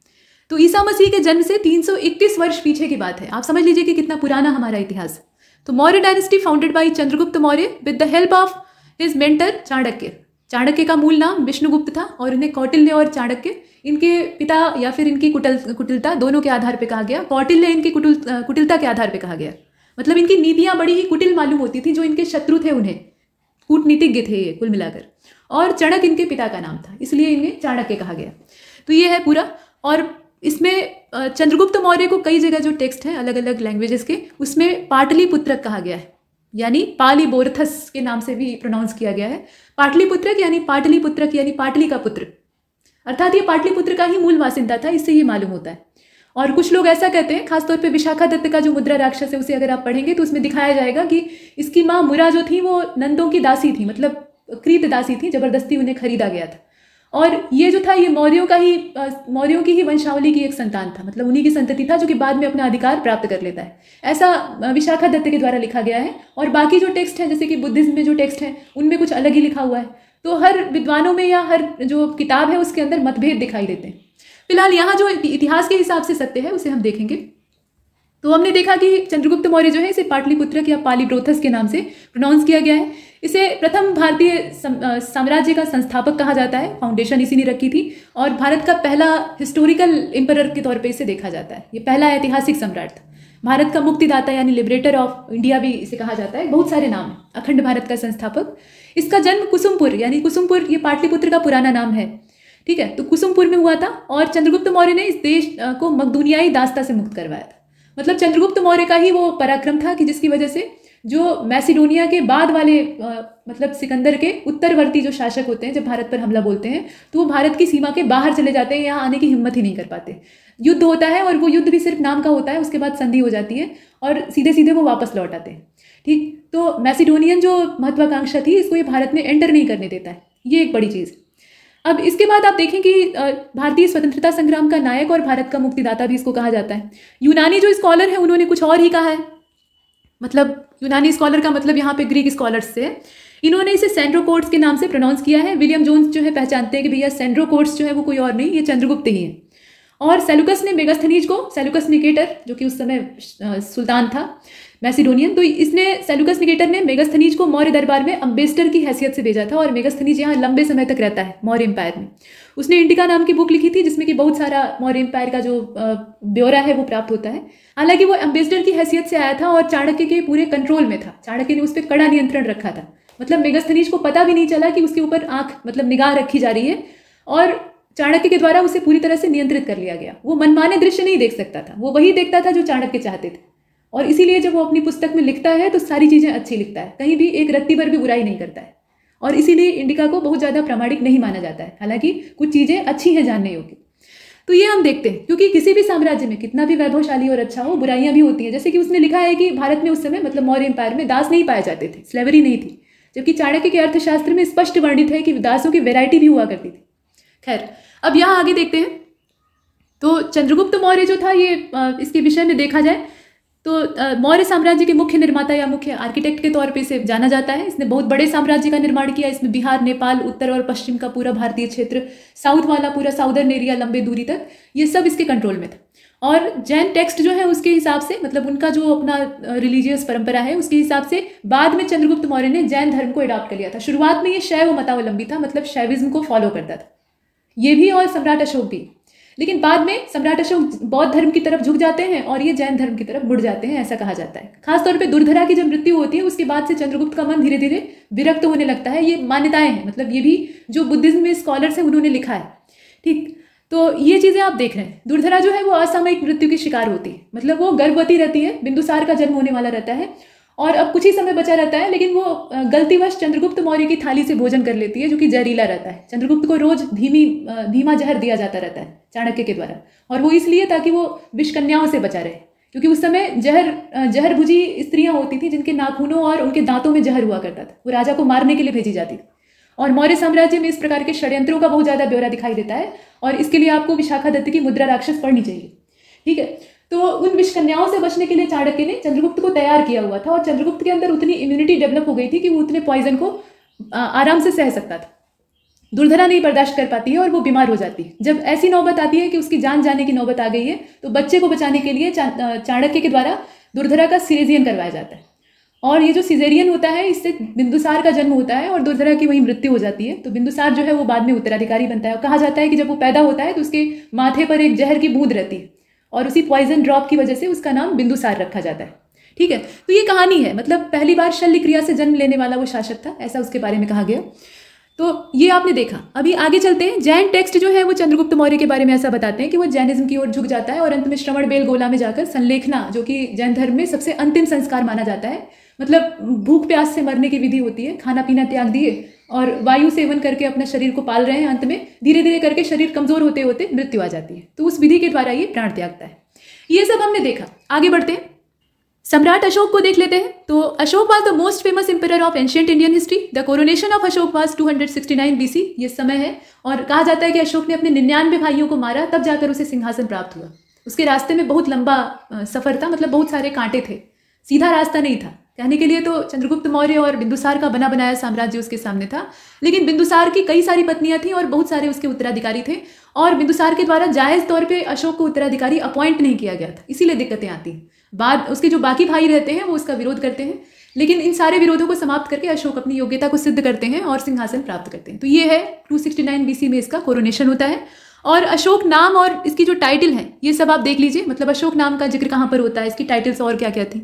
तो ईसा मसीह के जन्म से 321 वर्ष पीछे की बात है। आप समझ लीजिए कि कितना पुराना हमारा इतिहास है। तो Maurya dynasty founded by Chandragupta Maurya with the help of his mentor Chanakya. Chanakya का मूल नाम विष्णुगुप्त था और इन्हें कौटिल्य और चाणक्य इनके पिता या फिर इनकी कुटिलता दोनों के आधार पर कहा गया। कौटिल्य इनकी कुटिलता के आधार पर कहा गया, मतलब इनकी नीतियां बड़ी ही कुटिल मालूम होती थी, जो इनके शत्रु थे उन्हें कूटनीतिज्ञ थे ये कुल मिलाकर। और चाणक्य इनके पिता का नाम था, इसलिए इन्हें चाणक्य कहा गया। तो ये है पूरा। और इसमें चंद्रगुप्त मौर्य को कई जगह जो टेक्स्ट हैं अलग अलग लैंग्वेजेस के, उसमें पाटलिपुत्रक कहा गया है, यानी पालीबोरथस के नाम से भी प्रोनाउंस किया गया है। पाटलिपुत्रक यानी पाटलिपुत्रक यानी पाटली का पुत्र, अर्थात ये पाटलिपुत्र का ही मूल बासिंदा था, इससे ये मालूम होता है। और कुछ लोग ऐसा कहते हैं, खासतौर पे विशाखा दत्त का जो मुद्रा राक्षस है उसे अगर आप पढ़ेंगे तो उसमें दिखाया जाएगा कि इसकी माँ मुरा जो थी वो नंदों की दासी थी, मतलब क्रीत दासी थी, जबरदस्ती उन्हें खरीदा गया था। और ये जो था ये मौर्यों की ही वंशावली की एक संतान था, मतलब उन्हीं की संतति था, जो कि बाद में अपना अधिकार प्राप्त कर लेता है, ऐसा विशाखा दत्त के द्वारा लिखा गया है। और बाकी जो टेक्स्ट हैं जैसे कि बुद्धिज्म में जो टेक्स्ट हैं उनमें कुछ अलग ही लिखा हुआ है। तो हर विद्वानों में या हर जो किताब है उसके अंदर मतभेद दिखाई देते हैं। फिलहाल यहाँ जो इतिहास के हिसाब से सत्य है उसे हम देखेंगे। तो हमने देखा कि चंद्रगुप्त मौर्य जो है इसे पाटलिपुत्र या पालीब्रोथस के नाम से प्रोनाउंस किया गया है। इसे प्रथम भारतीय साम्राज्य का संस्थापक कहा जाता है, फाउंडेशन इसी ने रखी थी, और भारत का पहला हिस्टोरिकल एम्परर के तौर पे इसे देखा जाता है। ये पहला ऐतिहासिक सम्राट था, भारत का मुक्तिदाता यानी लिबरेटर ऑफ इंडिया भी इसे कहा जाता है, बहुत सारे नाम है, अखंड भारत का संस्थापक। इसका जन्म कुसुमपुर यानी कुसुमपुर ये पाटलिपुत्र का पुराना नाम है, ठीक है, तो कुसुमपुर में हुआ था। और चंद्रगुप्त मौर्य ने इस देश को मकदूनियाई दास्ता से मुक्त करवाया था। मतलब चंद्रगुप्त मौर्य का ही वो पराक्रम था कि जिसकी वजह से जो मैसिडोनिया के बाद वाले मतलब सिकंदर के उत्तरवर्ती जो शासक होते हैं जब भारत पर हमला बोलते हैं तो वो भारत की सीमा के बाहर चले जाते हैं, यहाँ आने की हिम्मत ही नहीं कर पाते। युद्ध होता है और वो युद्ध भी सिर्फ नाम का होता है, उसके बाद संधि हो जाती है और सीधे सीधे वो वापस लौट आते हैं। ठीक, तो मैसिडोनियन जो महत्वाकांक्षा थी इसको ये भारत में एंटर नहीं करने देता है, ये एक बड़ी चीज़। अब इसके बाद आप देखें कि भारतीय स्वतंत्रता संग्राम का नायक और भारत का मुक्तिदाता भी इसको कहा जाता है। यूनानी जो स्कॉलर है उन्होंने कुछ और ही कहा है, मतलब यूनानी स्कॉलर का मतलब यहाँ पे ग्रीक स्कॉलर्स से, इन्होंने इसे सेंड्रोकोट्स के नाम से प्रोनाउंस किया है। विलियम जोन्स जो है पहचानते हैं कि भैया सेंड्रोकोट्स जो है वो कोई और नहीं, ये चंद्रगुप्त ही है। और सेलुकस ने मेगास्थनीज को, सेलुकस निकेटर जो कि उस समय सुल्तान था मैसिडोनियन, तो इसने सेलुकस निकेटर ने मेगास्थनीज को मौर्य दरबार में अम्बेसडर की हैसियत से भेजा था और मेगास्थनीज यहाँ लंबे समय तक रहता है मौर्य एम्पायर में। उसने इंडिका नाम की बुक लिखी थी जिसमें कि बहुत सारा मौर्य एम्पायर का जो ब्यौरा है वो प्राप्त होता है। हालांकि वो अम्बेसडर की हैसियत से आया था और चाणक्य के पूरे कंट्रोल में था, चाणक्य ने उस पर कड़ा नियंत्रण रखा था। मतलब मेगास्थनीज को पता भी नहीं चला कि उसके ऊपर आंख मतलब निगाह रखी जा रही है और चाणक्य के द्वारा उसे पूरी तरह से नियंत्रित कर लिया गया। वो मनमाने दृश्य नहीं देख सकता था, वो वही देखता था जो चाणक्य चाहते थे। और इसीलिए जब वो अपनी पुस्तक में लिखता है तो सारी चीज़ें अच्छी लिखता है, कहीं भी एक रत्ती भर भी बुराई नहीं करता है। और इसीलिए इंडिका को बहुत ज़्यादा प्रामाणिक नहीं माना जाता है, हालांकि कुछ चीज़ें अच्छी हैं जानने योग्य। तो ये हम देखते हैं, क्योंकि किसी भी साम्राज्य में कितना भी वैभवशाली और अच्छा हो, बुराइयां भी होती हैं। जैसे कि उसने लिखा है कि भारत में उस समय मतलब मौर्य एम्पायर में दास नहीं पाए जाते थे, स्लेवरी नहीं थी, जबकि चाणक्य के अर्थशास्त्र में स्पष्ट वर्णित है कि दासों की वेराइटी भी हुआ करती थी। खैर, अब यहाँ आगे देखते हैं। तो चंद्रगुप्त मौर्य जो था, ये इसके विषय में देखा जाए तो मौर्य साम्राज्य के मुख्य निर्माता या मुख्य आर्किटेक्ट के तौर पे इसे जाना जाता है। इसने बहुत बड़े साम्राज्य का निर्माण किया। इसमें बिहार, नेपाल, उत्तर और पश्चिम का पूरा भारतीय क्षेत्र, साउथ वाला पूरा साउदर्न एरिया लंबे दूरी तक, ये सब इसके कंट्रोल में था। और जैन टेक्स्ट जो है उसके हिसाब से, मतलब उनका जो अपना रिलीजियस परंपरा है उसके हिसाब से बाद में चंद्रगुप्त मौर्य ने जैन धर्म को अडॉप्ट कर लिया था। शुरुआत में ये शैव मतावलंबी था, मतलब शैविज्म को फॉलो करता था, ये भी और सम्राट अशोक भी। लेकिन बाद में सम्राट अशोक बौद्ध धर्म की तरफ झुक जाते हैं और ये जैन धर्म की तरफ मुड़ जाते हैं, ऐसा कहा जाता है। खासतौर पे दुर्धरा की जब मृत्यु होती है उसके बाद से चंद्रगुप्त का मन धीरे धीरे विरक्त होने लगता है। ये मान्यताएं हैं, मतलब ये भी जो बुद्धिज्म में स्कॉलर्स हैं उन्होंने लिखा है। ठीक, तो ये चीज़ें आप देख रहे हैं। दुर्धरा जो है वो असामयिक मृत्यु की शिकार होती है, मतलब वो गर्भवती रहती है, बिंदुसार का जन्म होने वाला रहता है और अब कुछ ही समय बचा रहता है, लेकिन वो गलतीवश चंद्रगुप्त मौर्य की थाली से भोजन कर लेती है जो कि जहरीला रहता है। चंद्रगुप्त को रोज धीमा जहर दिया जाता रहता है चाणक्य के द्वारा, और वो इसलिए ताकि वो विषकन्याओं से बचा रहे, क्योंकि उस समय जहर भुजी स्त्रियां होती थी जिनके नाखूनों और उनके दांतों में जहर हुआ करता था, वो राजा को मारने के लिए भेजी जाती थी। और मौर्य साम्राज्य में इस प्रकार के षड्यंत्रों का बहुत ज़्यादा ब्यौरा दिखाई देता है और इसके लिए आपको विशाखा दत्त की मुद्रा राक्षस पढ़नी चाहिए। ठीक है, तो उन विषकन्याओं से बचने के लिए चाणक्य ने चंद्रगुप्त को तैयार किया हुआ था और चंद्रगुप्त के अंदर उतनी इम्यूनिटी डेवलप हो गई थी कि वो उतने पॉइजन को आराम से सह सकता था। दुर्धरा नहीं बर्दाश्त कर पाती है और वो बीमार हो जाती है। जब ऐसी नौबत आती है कि उसकी जान जाने की नौबत आ गई है तो बच्चे को बचाने के लिए चाणक्य के द्वारा दुर्धरा का सिजेरियन करवाया जाता है। और ये जो सिजेरियन होता है इससे बिंदुसार का जन्म होता है और दुर्धरा की वहीं मृत्यु हो जाती है। तो बिंदुसार जो है वो बाद में उत्तराधिकारी बनता है। और कहा जाता है कि जब वो पैदा होता है तो उसके माथे पर एक जहर की बूंद रहती है और उसी पॉइजन ड्रॉप की वजह से उसका नाम बिंदुसार रखा जाता है। ठीक है, तो ये कहानी है, मतलब पहली बार शल्य क्रिया से जन्म लेने वाला वो शासक था, ऐसा उसके बारे में कहा गया। तो ये आपने देखा। अभी आगे चलते हैं। जैन टेक्स्ट जो है वो चंद्रगुप्त मौर्य के बारे में ऐसा बताते हैं कि वो जैनिज्म की ओर झुक जाता है और अंत में श्रवण बेलगोला में जाकर संलेखना, जो कि जैन धर्म में सबसे अंतिम संस्कार माना जाता है, मतलब भूख प्यास से मरने की विधि होती है, खाना पीना त्याग दिए और वायु सेवन करके अपना शरीर को पाल रहे हैं, अंत में धीरे धीरे करके शरीर कमजोर होते होते मृत्यु आ जाती है, तो उस विधि के द्वारा ये प्राण त्यागता है। ये सब हमने देखा। आगे बढ़ते हैं, सम्राट अशोक को देख लेते हैं। तो Ashok was the most famous emperor of ancient Indian history. The coronation of Ashok was 269 BC, ये समय है। और कहा जाता है कि अशोक ने अपने 99 भाइयों को मारा, तब जाकर उसे सिंहासन प्राप्त हुआ। उसके रास्ते में बहुत लंबा सफर था, मतलब बहुत सारे कांटे थे, सीधा रास्ता नहीं था। कहने के लिए तो चंद्रगुप्त मौर्य और बिंदुसार का बना बनाया साम्राज्य उसके सामने था, लेकिन बिंदुसार की कई सारी पत्नियां थीं और बहुत सारे उसके उत्तराधिकारी थे, और बिंदुसार के द्वारा जायज़ तौर पे अशोक को उत्तराधिकारी अपॉइंट नहीं किया गया था, इसीलिए दिक्कतें आती हैं। बाद उसके जो बाकी भाई रहते हैं वो उसका विरोध करते हैं, लेकिन इन सारे विरोधों को समाप्त करके अशोक अपनी योग्यता को सिद्ध करते हैं और सिंहासन प्राप्त करते हैं। तो ये है 269 BC में इसका कोरोनेशन होता है। और अशोक नाम और इसकी जो टाइटल है ये सब आप देख लीजिए, मतलब अशोक नाम का जिक्र कहाँ पर होता है, इसकी टाइटल्स और क्या क्या थी।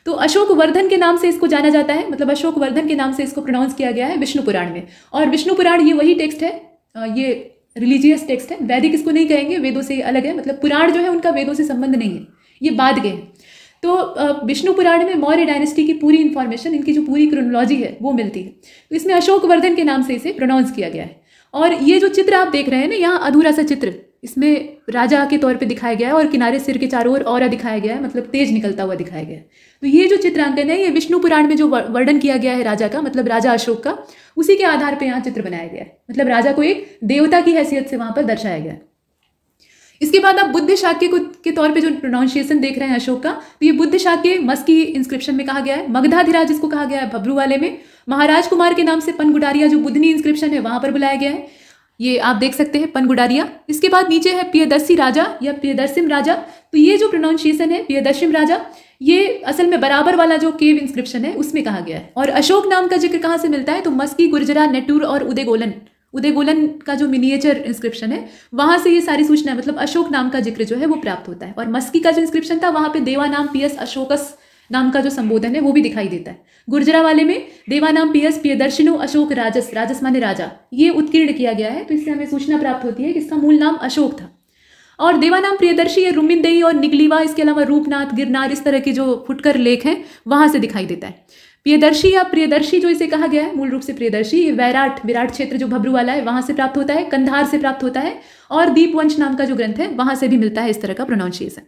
तो अशोक वर्धन के नाम से इसको जाना जाता है, मतलब अशोक वर्धन के नाम से इसको प्रोनाउंस किया गया है विष्णु पुराण में। और विष्णु पुराण ये वही टेक्स्ट है, ये रिलीजियस टेक्स्ट है, वैदिक इसको नहीं कहेंगे, वेदों से अलग है, मतलब पुराण जो है उनका वेदों से संबंध नहीं है, ये बाद के हैं। तो विष्णु पुराण में मौर्य डायनेस्टी की पूरी इंफॉर्मेशन, इनकी जो पूरी क्रोनोलॉजी है वो मिलती है। तो इसमें अशोक वर्धन के नाम से इसे प्रोनाउंस किया गया है। और ये जो चित्र आप देख रहे हैं ना, यहाँ अधूरा सा चित्र, इसमें राजा के तौर पे दिखाया गया है और किनारे सिर के चारों ओर ऑरा दिखाया गया है, मतलब तेज निकलता हुआ दिखाया गया है। तो ये जो चित्रांकन है ये विष्णु पुराण में जो वर्णन किया गया है राजा का, मतलब राजा अशोक का, उसी के आधार पर यहाँ चित्र बनाया गया है, मतलब राजा को एक देवता की हैसियत से वहाँ पर दर्शाया गया है। इसके बाद आप बुद्ध शाक्य के तौर पे जो प्रोनाउंसिएशन देख रहे हैं अशोक का, तो ये बुद्ध शाक्य मस्की इंस्क्रिप्शन में कहा गया है। मगधाधिराज जिसको कहा गया है भब्रू वाले में, महाराज कुमार के नाम से पनगुडारिया जो बुद्धनी इंस्क्रिप्शन है वहां पर बुलाया गया है, ये आप देख सकते हैं पनगुडारिया। इसके बाद नीचे है प्रियदर्शी राजा या प्रियदर्शिम राजा, तो ये जो प्रोनाउंसिएशन है प्रियदर्शिम राजा, ये असल में बराबर वाला जो केव इंस्क्रिप्शन है उसमें कहा गया है। और अशोक नाम का जिक्र कहाँ से मिलता है, तो मस्की, गुर्जरा, नेटूर और उदयगोलन का जो मिनिएचर इंस्क्रिप्शन है वहां से ये सारी सूचना, मतलब अशोक नाम का जिक्र जो है वो प्राप्त होता है। और मस्की का जो इंस्क्रिप्शन था वहां पे देवानाम PS अशोकस नाम का जो संबोधन है वो भी दिखाई देता है। गुर्जरा वाले में देवानाम PS प्रियदर्शिनो अशोक राजस, राजस माने राजा, ये उत्कीर्ण किया गया है। तो इससे हमें सूचना प्राप्त होती है कि इसका मूल नाम अशोक था। और देवानाम प्रियदर्शी ये रुमिनदेही और निगलीवा, इसके अलावा रूपनाथ, गिरनार, इस तरह के जो फुटकर लेख हैं वहां से दिखाई देता है। प्रियदर्शी या प्रियदर्शी जो इसे कहा गया है मूल रूप से प्रियदर्शी, ये विराट क्षेत्र जो भब्रू वाला है वहां से प्राप्त होता है, कंधार से प्राप्त होता है, और दीपवंश नाम का जो ग्रंथ है वहां से भी मिलता है इस तरह का प्रोनाउंसिएशन।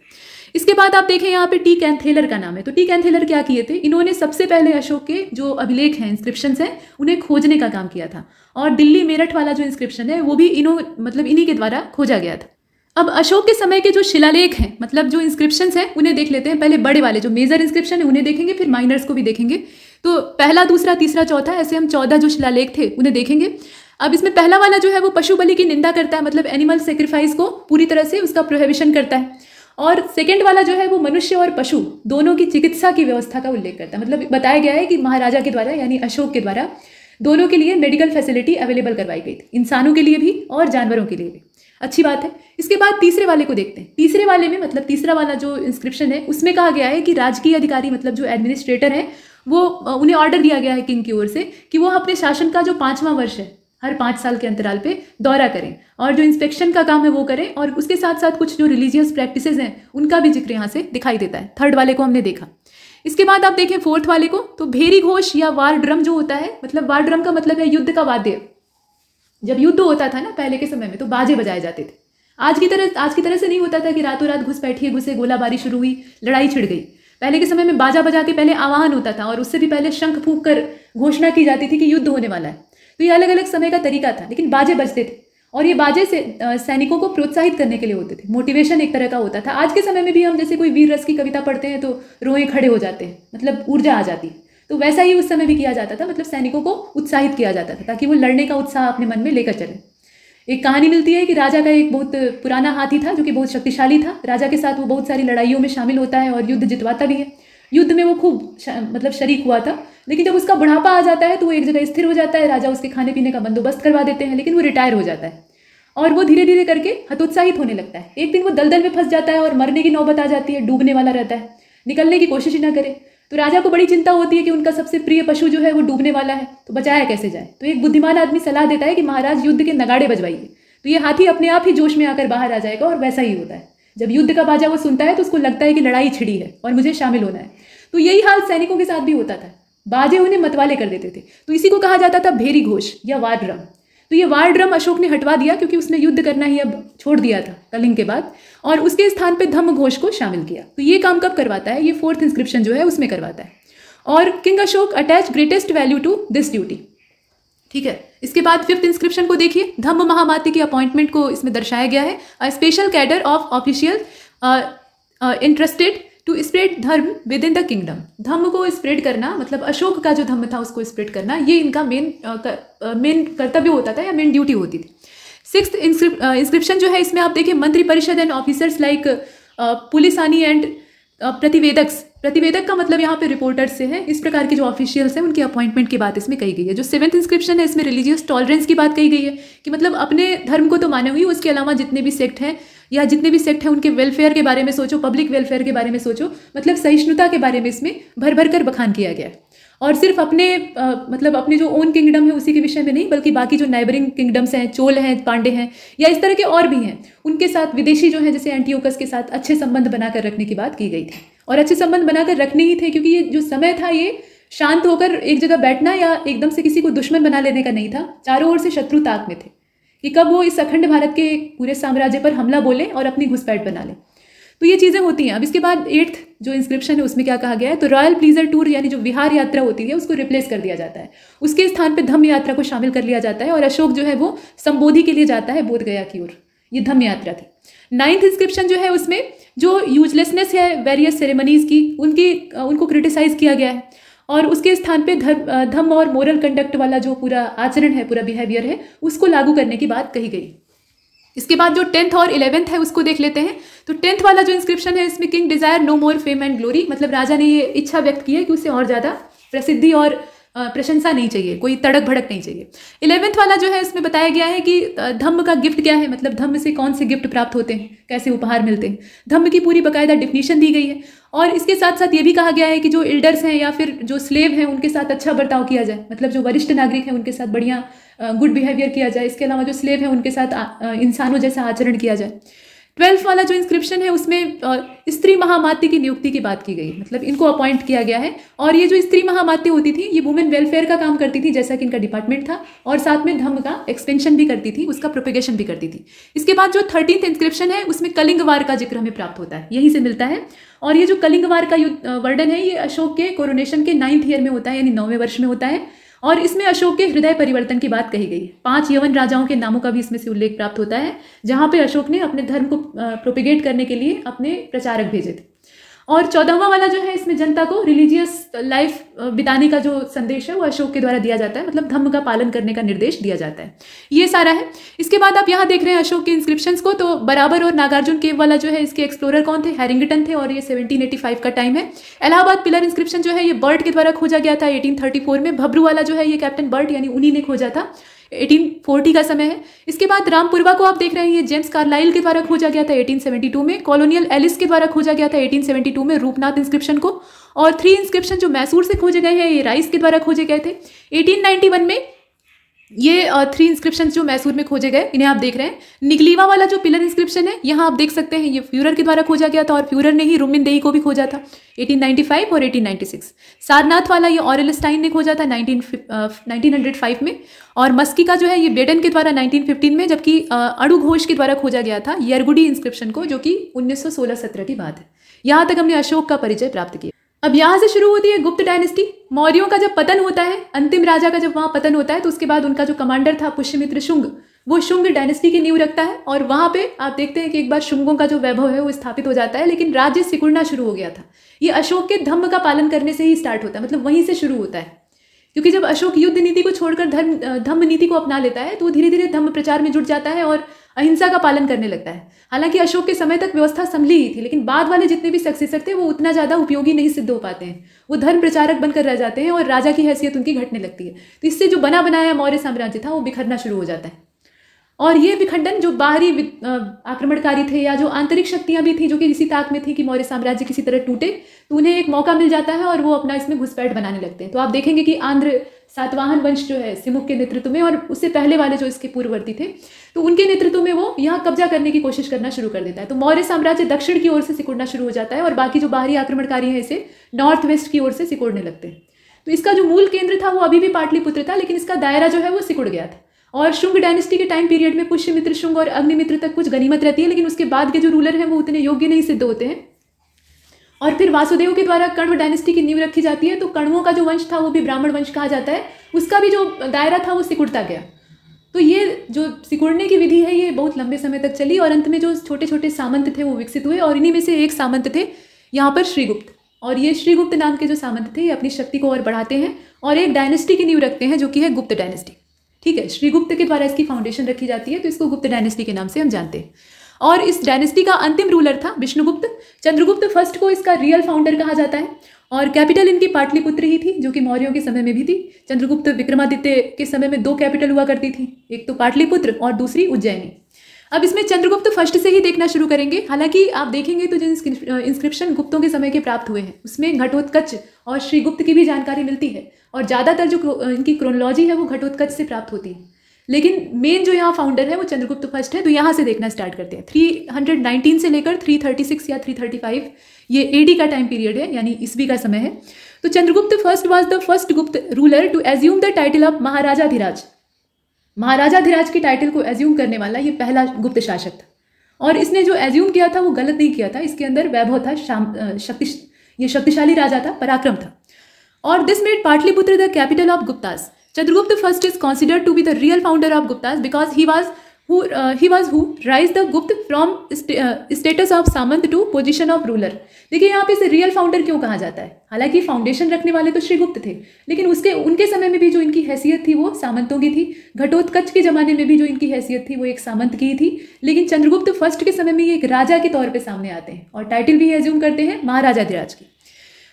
इसके बाद आप देखें यहाँ पे टी कैंथेलर का नाम है। तो टी कैंथेलर क्या किए थे, इन्होंने सबसे पहले अशोक के जो अभिलेख हैं, इंस्क्रिप्शंस हैं, उन्हें खोजने का काम किया था। और दिल्ली मेरठ वाला जो इंस्क्रिप्शन है वो भी इन्हीं के द्वारा खोजा गया था। अब अशोक के समय के जो शिलालेख हैं, मतलब जो इंस्क्रिप्शंस हैं, उन्हें देख लेते हैं। पहले बड़े वाले जो मेजर इंस्क्रिप्शन है उन्हें देखेंगे, फिर माइनर्स को भी देखेंगे। तो पहला, दूसरा, तीसरा, चौथा, ऐसे हम 14 जो शिलालेख थे उन्हें देखेंगे। अब इसमें पहला वाला जो है वो पशु बलि की निंदा करता है, मतलब एनिमल सेक्रीफाइस को पूरी तरह से उसका प्रोहिबिशन करता है। और सेकंड वाला जो है वो मनुष्य और पशु दोनों की चिकित्सा की व्यवस्था का उल्लेख करता है। मतलब बताया गया है कि महाराजा के द्वारा यानी अशोक के द्वारा दोनों के लिए मेडिकल फैसिलिटी अवेलेबल करवाई गई थी, इंसानों के लिए भी और जानवरों के लिए भी। अच्छी बात है। इसके बाद तीसरे वाले को देखते हैं। तीसरे वाले में, मतलब तीसरा वाला जो इंस्क्रिप्शन है उसमें कहा गया है कि राजकीय अधिकारी, मतलब जो एडमिनिस्ट्रेटर है, वो उन्हें ऑर्डर दिया गया है किंग की ओर से कि वो अपने शासन का जो 5वां वर्ष है हर 5 साल के अंतराल पे दौरा करें और जो इंस्पेक्शन का काम है वो करें, और उसके साथ साथ कुछ जो रिलीजियस प्रैक्टिसेस हैं उनका भी जिक्र यहाँ से दिखाई देता है। थर्ड वाले को हमने देखा। इसके बाद आप देखें फोर्थ वाले को, तो भेरी घोष या वार ड्रम जो होता है, मतलब वार ड्रम का मतलब है युद्ध का वाद्य। जब युद्ध होता था ना पहले के समय में तो बाजे बजाए जाते थे। आज की तरह से नहीं होता था कि रातों रात घुसे गोलाबारी शुरू हुई, लड़ाई छिड़ गई। पहले के समय में बाजा बजा के पहले आवाहन होता था और उससे भी पहले शंख फूंक कर घोषणा की जाती थी कि युद्ध होने वाला है। तो ये अलग अलग समय का तरीका था, लेकिन बाजे बजते थे और ये बाजे से सैनिकों को प्रोत्साहित करने के लिए होते थे। मोटिवेशन एक तरह का होता था। आज के समय में भी हम जैसे कोई वीर रस की कविता पढ़ते हैं तो रोए खड़े हो जाते हैं, मतलब ऊर्जा आ जाती है। तो वैसा ही उस समय भी किया जाता था, मतलब सैनिकों को उत्साहित किया जाता था ताकि वो लड़ने का उत्साह अपने मन में लेकर चले। एक कहानी मिलती है कि राजा का एक बहुत पुराना हाथी था जो कि बहुत शक्तिशाली था। राजा के साथ वो बहुत सारी लड़ाइयों में शामिल होता है और युद्ध जितवाता भी है। युद्ध में वो खूब मतलब शरीक हुआ था, लेकिन जब उसका बुढ़ापा आ जाता है तो वो एक जगह स्थिर हो जाता है। राजा उसके खाने पीने का बंदोबस्त करवा देते हैं, लेकिन वो रिटायर हो जाता है और वो धीरे धीरे करके हतोत्साहित होने लगता है। एक दिन वो दलदल में फंस जाता है और मरने की नौबत आ जाती है, डूबने वाला रहता है, निकलने की कोशिश ही ना करे। तो राजा को बड़ी चिंता होती है कि उनका सबसे प्रिय पशु जो है वो डूबने वाला है, तो बचाया कैसे जाए। तो एक बुद्धिमान आदमी सलाह देता है कि महाराज युद्ध के नगाड़े बजवाइए, तो ये हाथी अपने आप ही जोश में आकर बाहर आ जाएगा। और वैसा ही होता है, जब युद्ध का बाजा वो सुनता है तो उसको लगता है कि लड़ाई छिड़ी है और मुझे शामिल होना है। तो यही हाल सैनिकों के साथ भी होता था, बाजे उन्हें मतवाले कर देते थे। तो इसी को कहा जाता था भेरी घोष या वार ड्रम। तो ये वार ड्रम अशोक ने हटवा दिया क्योंकि उसने युद्ध करना ही अब छोड़ दिया था कलिंग के बाद, और उसके स्थान पे धम्म घोष को शामिल किया। तो ये काम कब करवाता है, ये 4th इंस्क्रिप्शन जो है उसमें करवाता है। और king Ashoka attach greatest value to this duty. ठीक है, इसके बाद 5th इंस्क्रिप्शन को देखिए। धम्म महामाती की अपॉइंटमेंट को इसमें दर्शाया गया है। A special cadre of official interested to spread dharma within the kingdom. धर्म को स्प्रेड करना, मतलब अशोक का जो धर्म था उसको स्प्रेड करना, ये इनका मेन कर्तव्य होता था या मेन ड्यूटी होती थी। 6th इंस्क्रिप्शन जो है इसमें आप देखिए मंत्री परिषद एंड ऑफिसर्स लाइक पुलिसानी एंड प्रतिवेदक का मतलब यहाँ पे रिपोर्टर्स से है। इस प्रकार के जो ऑफिशियल्स हैं उनकी अपॉइंटमेंट की बात इसमें कही गई है। जो 7th इंस्क्रिप्शन है इसमें रिलीजियस टॉलरेंस की बात कही गई है कि मतलब अपने धर्म को तो माने हुई, उसके अलावा जितने भी सेक्ट हैं उनके वेलफेयर के बारे में सोचो, पब्लिक वेलफेयर के बारे में सोचो, मतलब सहिष्णुता के बारे में इसमें भर भर कर बखान किया गया है। और सिर्फ अपने जो ओन किंगडम है उसी के विषय में नहीं, बल्कि बाकी जो नाइबरिंग किंगडम्स हैं, चोल हैं, पांडे हैं या इस तरह के और भी हैं, उनके साथ विदेशी जो हैं जैसे एंटियोकस के साथ अच्छे संबंध बनाकर रखने की बात की गई थी। और अच्छे संबंध बनाकर रखने ही थे क्योंकि ये जो समय था ये शांत होकर एक जगह बैठना या एकदम से किसी को दुश्मन बना लेने का नहीं था। चारों ओर से शत्रु ताक में थे कि कब वो इस अखंड भारत के पूरे साम्राज्य पर हमला बोले और अपनी घुसपैठ बना ले। तो ये चीज़ें होती हैं। अब इसके बाद 8th जो इंस्क्रिप्शन है उसमें क्या कहा गया है, तो रॉयल प्लीजर टूर यानी जो विहार यात्रा होती है उसको रिप्लेस कर दिया जाता है, उसके स्थान पे धम्म यात्रा को शामिल कर लिया जाता है और अशोक जो है वो संबोधि के लिए जाता है बोध गया की ओर। ये धम्म यात्रा थी। 9th इंस्क्रिप्शन जो है उसमें जो यूजलेसनेस है वेरियस सेरेमनीज की उनको क्रिटिसाइज किया गया है और उसके स्थान पे धम्म और मोरल कंडक्ट वाला जो पूरा आचरण है, पूरा बिहेवियर है, उसको लागू करने की बात कही गई। इसके बाद जो 10th और 11th है उसको देख लेते हैं। तो 10th वाला जो इंस्क्रिप्शन है इसमें king desire no more fame and glory, मतलब राजा ने ये इच्छा व्यक्त की है कि उसे और ज़्यादा प्रसिद्धि और प्रशंसा नहीं चाहिए, कोई तड़क भड़क नहीं चाहिए। 11th वाला जो है इसमें बताया गया है कि धम्म का गिफ्ट क्या है, मतलब धम्म से कौन से गिफ्ट प्राप्त होते हैं, कैसे उपहार मिलते हैं, धम्म की पूरी बाकायदा डिफिनीशन दी गई है। और इसके साथ साथ ये भी कहा गया है कि जो एल्डर्स हैं या फिर जो स्लेव हैं उनके साथ अच्छा बर्ताव किया जाए, मतलब जो वरिष्ठ नागरिक हैं उनके साथ बढ़िया गुड बिहेवियर किया जाए। इसके अलावा जो स्लेव हैं उनके साथ इंसानों जैसा आचरण किया जाए। 12th वाला जो इंस्क्रिप्शन है उसमें स्त्री महामात्य की नियुक्ति की बात की गई, मतलब इनको अपॉइंट किया गया है। और ये जो स्त्री महामात्य होती थी ये वुमेन वेलफेयर का काम करती थी जैसा कि इनका डिपार्टमेंट था, और साथ में धम्म का एक्सपेंशन भी करती थी, उसका प्रोपेगेशन भी करती थी। इसके बाद जो 13th इंस्क्रिप्शन है उसमें कलिंग वार का जिक्र हमें प्राप्त होता है, यहीं से मिलता है। और ये जो कलिंग वार का वर्णन है ये अशोक के कोरोनेशन के 9th ईयर में होता है, यानी 9वें वर्ष में होता है। और इसमें अशोक के हृदय परिवर्तन की बात कही गई है। 5 यवन राजाओं के नामों का भी इसमें से उल्लेख प्राप्त होता है जहां पे अशोक ने अपने धर्म को प्रोपेगेट करने के लिए अपने प्रचारक भेजे थे। और 14वां वाला जो है इसमें जनता को रिलीजियस लाइफ बिताने का जो संदेश है वो अशोक के द्वारा दिया जाता है, मतलब धम्म का पालन करने का निर्देश दिया जाता है। ये सारा है। इसके बाद आप यहाँ देख रहे हैं अशोक के इंस्क्रिप्शंस को, तो बराबर और नागार्जुन केव वाला जो है इसके एक्सप्लोरर कौन थे, हैरिंगटन थे, और ये 1785 का टाइम है। इलाहाबाद पिलर इंस्क्रिप्शन जो है ये बर्ट के द्वारा खोजा गया था 1834 में। भब्रू वाला जो है ये कैप्टन बर्ट यानी उन्हीं ने खोजा था, 1840 का समय है। इसके बाद रामपुरवा को आप देख रहे हैं ये जेम्स कार्लाइल के द्वारा खोजा गया था 1872 में। कॉलोनियल एलिस के द्वारा खोजा गया था 1872 में रूपनाथ इंस्क्रिप्शन को। और 3 इंस्क्रिप्शन जो मैसूर से खोजे गए हैं ये राइस के द्वारा खोजे गए थे 1891 में। ये 3 इंस्क्रिप्शन जो मैसूर में खोजे गए इन्हें आप देख रहे हैं। निगलीवा वाला जो पिलर इंस्क्रिप्शन है यहाँ आप देख सकते हैं ये फ्यूरर के द्वारा खोजा गया था, और फ्यूरर ने ही रुमिनदेही को भी खोजा था 1895 और 1896। सारनाथ वाला ये ऑरेलस्टाइन ने खोजा था 1905 में। और मस्की का जो है ये बेडन के द्वारा 1915 में, जबकि अणु घोष के द्वारा खोजा गया था यरगुडी इंस्क्रिप्शन को, जो कि 1916-17 की बात है। यहाँ तक हमने अशोक का परिचय प्राप्त किया। अब यहाँ से शुरू होती है गुप्त डायनेस्टी। मौर्यों का जब पतन होता है, अंतिम राजा का जब वहाँ पतन होता है, तो उसके बाद उनका जो कमांडर था पुष्यमित्र शुंग, वो शुंग डायनेस्टी की नींव रखता है। और वहाँ पे आप देखते हैं कि एक बार शुंगों का जो वैभव है वो स्थापित हो जाता है, लेकिन राज्य सिकुड़ना शुरू हो गया था। ये अशोक के धम्म का पालन करने से ही स्टार्ट होता है, मतलब वहीं से शुरू होता है। क्योंकि जब अशोक युद्ध नीति को छोड़कर धम्म नीति को अपना लेता है तो धीरे धीरे धम्म प्रचार में जुट जाता है और अहिंसा का पालन करने लगता है। हालांकि अशोक के समय तक व्यवस्था संभली ही थी, लेकिन बाद वाले जितने भी सक्सेसर थे वो उतना ज़्यादा उपयोगी नहीं सिद्ध हो पाते हैं, वो धर्म प्रचारक बनकर रह जाते हैं और राजा की हैसियत उनकी घटने लगती है। तो इससे जो बना बनाया मौर्य साम्राज्य था वो बिखरना शुरू हो जाता है। और ये विखंडन जो बाहरी आक्रमणकारी थे या जो आंतरिक शक्तियां भी थी जो कि इसी ताक में थी कि मौर्य साम्राज्य किसी तरह टूटे, तो उन्हें एक मौका मिल जाता है और वो अपना इसमें घुसपैठ बनाने लगते हैं। तो आप देखेंगे कि आंध्र सातवाहन वंश जो है सिमुक के नेतृत्व में, और उससे पहले वाले जो इसके पूर्ववर्ती थे, तो उनके नेतृत्व में वो यहाँ कब्जा करने की कोशिश करना शुरू कर देता है। तो मौर्य साम्राज्य दक्षिण की ओर से सिकुड़ना शुरू हो जाता है और बाकी जो बाहरी आक्रमणकारी हैं इसे नॉर्थ वेस्ट की ओर से सिकुड़ने लगते हैं। तो इसका जो मूल केंद्र था वो अभी भी पाटलिपुत्र था, लेकिन इसका दायरा जो है वो सिकुड़ गया था। और शुंग डायनेस्टी के टाइम पीरियड में पुष्यमित्र शुंग और अग्निमित्र तक कुछ गनीमत रहती है, लेकिन उसके बाद के जो रूलर हैं वो उतने योग्य नहीं सिद्ध होते हैं। और फिर वासुदेव के द्वारा कण्व डायनेस्टी की नींव रखी जाती है। तो कण्वों का जो वंश था वो भी ब्राह्मण वंश कहा जाता है, उसका भी जो दायरा था वो सिकुड़ता गया। तो ये जो सिकुड़ने की विधि है ये बहुत लंबे समय तक चली और अंत में जो छोटे छोटे सामंत थे वो विकसित हुए, और इन्हीं में से एक सामंत थे यहाँ पर श्रीगुप्त, और ये श्रीगुप्त नाम के जो सामंत थे ये अपनी शक्ति को और बढ़ाते हैं और एक डायनेस्टी की नींव रखते हैं जो कि है गुप्त डायनेस्टी। ठीक है, श्रीगुप्त के द्वारा इसकी फाउंडेशन रखी जाती है, तो इसको गुप्त डायनेस्टी के नाम से हम जानते हैं। और इस डायनेस्टी का अंतिम रूलर था विष्णुगुप्त। चंद्रगुप्त फर्स्ट को इसका रियल फाउंडर कहा जाता है और कैपिटल इनकी पाटलिपुत्र ही थी, जो कि मौर्यों के समय में भी थी। चंद्रगुप्त विक्रमादित्य के समय में 2 कैपिटल हुआ करती थी, एक तो पाटलिपुत्र और दूसरी उज्जैनी। अब इसमें चंद्रगुप्त फर्स्ट से ही देखना शुरू करेंगे। हालांकि आप देखेंगे तो जिन इंस्क्रिप्शन गुप्तों के समय के प्राप्त हुए हैं उसमें घटोत्कच और श्रीगुप्त की भी जानकारी मिलती है, और ज़्यादातर जो इनकी क्रोनोलॉजी है वो घटोत्कच से प्राप्त होती है। लेकिन मेन जो यहाँ फाउंडर है वो चंद्रगुप्त फर्स्ट है, तो यहाँ से देखना स्टार्ट करते हैं। 319 से लेकर 336 या 335 ये एडी का टाइम पीरियड है, यानी ईस्वी का समय है। तो Chandragupta first was the first Gupta ruler to assume the title of महाराजाधिराज। महाराजाधिराज की टाइटल को एज्यूम करने वाला ये पहला गुप्त शासक था, और इसने जो एज्यूम किया था वो गलत नहीं किया था। इसके अंदर वैभव था, ये शक्तिशाली राजा था, पराक्रम था। और this made Pataliputra the capital of Guptas. Chandragupta first is considered to be the real founder of Guptas because he was who raised the Gupta from status of Samant to position of ruler। देखिए यहाँ पे इसे real founder क्यों कहा जाता है? हालांकि foundation रखने वाले तो श्रीगुप्त थे, लेकिन उनके समय में भी जो इनकी हैसियत थी वो सामंतों की थी। घटोत्कच के जमाने में भी जो इनकी हैसियत थी वो एक सामंत की थी, लेकिन चंद्रगुप्त फर्स्ट के समय में ये एक राजा के तौर पर सामने आते हैं और टाइटल भी एज्यूम करते हैं महाराजाधिराज की।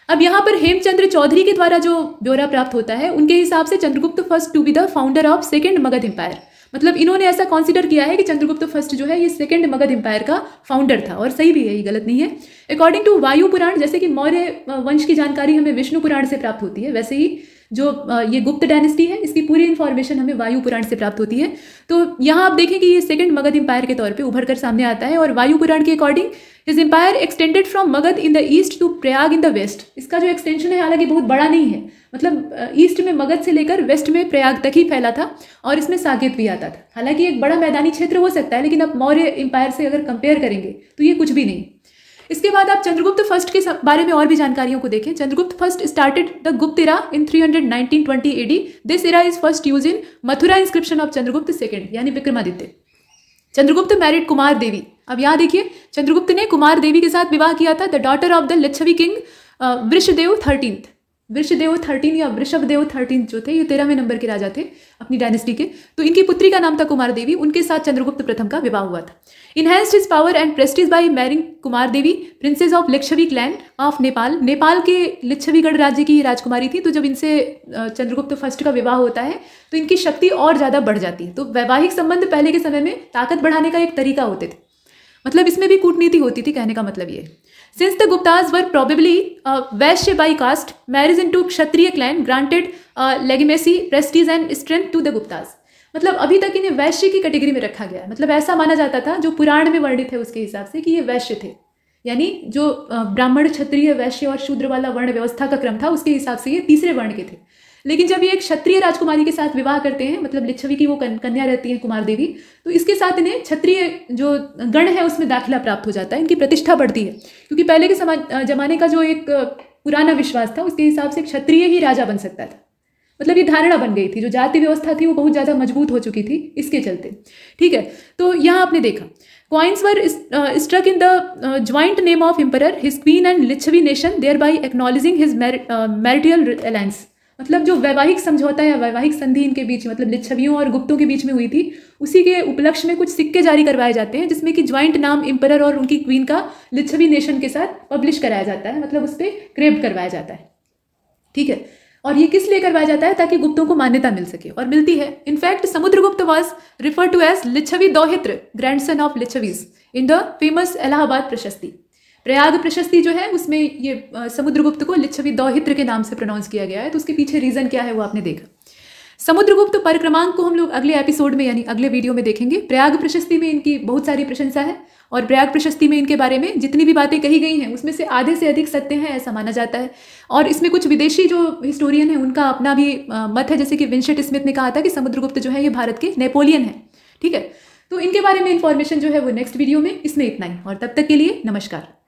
अब यहाँ पर हेमचंद्र चौधरी के द्वारा जो ब्यौरा प्राप्त होता है उनके हिसाब से Chandragupta first to be the founder of second Magadha empire. मतलब इन्होंने ऐसा कंसीडर किया है कि चंद्रगुप्त फर्स्ट जो है ये सेकंड मगध एम्पायर का फाउंडर था, और सही भी है, ये गलत नहीं है। अकॉर्डिंग टू वायु पुराण, जैसे कि मौर्य वंश की जानकारी हमें विष्णु पुराण से प्राप्त होती है, वैसे ही जो ये गुप्त डायनेस्टी है इसकी पूरी इन्फॉर्मेशन हमें वायु पुराण से प्राप्त होती है। तो यहाँ आप देखें कि ये सेकंड मगध एम्पायर के तौर पे उभर कर सामने आता है, और वायु पुराण के according his empire extended from Magadha in the east to Prayag in the west. इसका जो एक्सटेंशन है हालांकि बहुत बड़ा नहीं है, मतलब ईस्ट में मगध से लेकर वेस्ट में प्रयाग तक ही फैला था, और इसमें साकेत भी आता था। हालांकि एक बड़ा मैदानी क्षेत्र हो सकता है, लेकिन आप मौर्य एम्पायर से अगर कंपेयर करेंगे तो ये कुछ भी नहीं। इसके बाद आप चंद्रगुप्त फर्स्ट के बारे में और भी जानकारियों को देखें। चंद्रगुप्त फर्स्ट स्टार्टेड द गुप्त era in 319-20 AD। This era is first use in Mathura inscription of Chandragupta second, यानी विक्रमादित्य। चंद्रगुप्त मैरिड कुमार देवी। अब यहाँ देखिए, चंद्रगुप्त ने कुमार देवी के साथ विवाह किया था, the daughter of the Licchavi king Vrishdev 13। Vrishdev 13 या वृषभदेव 13 जो थे ये 13वें नंबर के राजा थे अपनी डायनेस्टी के। तो इनकी पुत्री का नाम था कुमार देवी, उनके साथ चंद्रगुप्त प्रथम का विवाह हुआ था। Enhanced his power and prestige by marrying Kumar Devi, princess of Lichchhavi clan of Nepal. Nepal के लिच्छवीगढ़ राज्य की राजकुमारी थी। तो जब इनसे चंद्रगुप्त फर्स्ट का विवाह होता है तो इनकी शक्ति और ज़्यादा बढ़ जाती है। तो वैवाहिक संबंध पहले के समय में ताकत बढ़ाने का एक तरीका होते थे, मतलब इसमें भी कूटनीति होती थी, कहने का मतलब ये। Since the Guptas were probably Vaishya by caste, marriage into Kshatriya clan granted legitimacy, prestige and strength to the Guptas। मतलब अभी तक इन्हें वैश्य की कैटेगरी में रखा गया है। मतलब ऐसा माना जाता था, जो पुराण में वर्णित है उसके हिसाब से, कि ये वैश्य थे, यानी जो ब्राह्मण, क्षत्रिय, वैश्य और शूद्र वाला वर्ण व्यवस्था का क्रम था उसके हिसाब से ये तीसरे वर्ण के थे। लेकिन जब ये एक क्षत्रिय राजकुमारी के साथ विवाह करते हैं, मतलब लिच्छवी की वो कन्या रहती है कुमार देवी, तो इसके साथ इन्हें क्षत्रिय जो गण है उसमें दाखिला प्राप्त हो जाता है, इनकी प्रतिष्ठा बढ़ती है। क्योंकि पहले के जमाने का जो एक पुराना विश्वास था उसके हिसाब से क्षत्रिय ही राजा बन सकता था। मतलब ये धारणा बन गई थी, जो जाति व्यवस्था थी वो बहुत ज़्यादा मजबूत हो चुकी थी इसके चलते। ठीक है, तो यहाँ आपने देखा coins were struck in the joint name of emperor, his queen and Lichchhavi nation, thereby acknowledging his marital alliance. मतलब जो वैवाहिक समझौता या वैवाहिक संधि इनके बीच, मतलब लिच्छवियों और गुप्तों के बीच में हुई थी, उसी के उपलक्ष्य में कुछ सिक्के जारी करवाए जाते हैं जिसमें कि ज्वाइंट नाम एम्परर और उनकी क्वीन का लिच्छवी नेशन के साथ पब्लिश कराया जाता है, मतलब उस पर क्रेप्ट करवाया जाता है। ठीक है, और ये किस लिए करवाया जाता है? ताकि गुप्तों को मान्यता मिल सके, और मिलती है। In fact Samudragupta was referred to as Licchavi दोहित्र, grandson of Licchavis, in the famous Allahabad प्रशस्ति। प्रयाग प्रशस्ति जो है उसमें ये समुद्रगुप्त को लिच्छवी दोहित्र के नाम से प्रोनाउंस किया गया है। तो उसके पीछे रीजन क्या है वो आपने देखा। समुद्रगुप्त परिक्रमांक को हम लोग अगले एपिसोड में यानी अगले वीडियो में देखेंगे। प्रयाग प्रशस्ति में इनकी बहुत सारी प्रशंसा है, और प्रयाग प्रशस्ति में इनके बारे में जितनी भी बातें कही गई हैं उसमें से आधे से अधिक सत्य हैं ऐसा माना जाता है। और इसमें कुछ विदेशी जो हिस्टोरियन हैं उनका अपना भी मत है, जैसे कि विंसेंट स्मिथ ने कहा था कि समुद्रगुप्त जो है ये भारत के नेपोलियन है। ठीक है, तो इनके बारे में इंफॉर्मेशन जो है वो नेक्स्ट वीडियो में। इसमें इतना ही, और तब तक के लिए नमस्कार।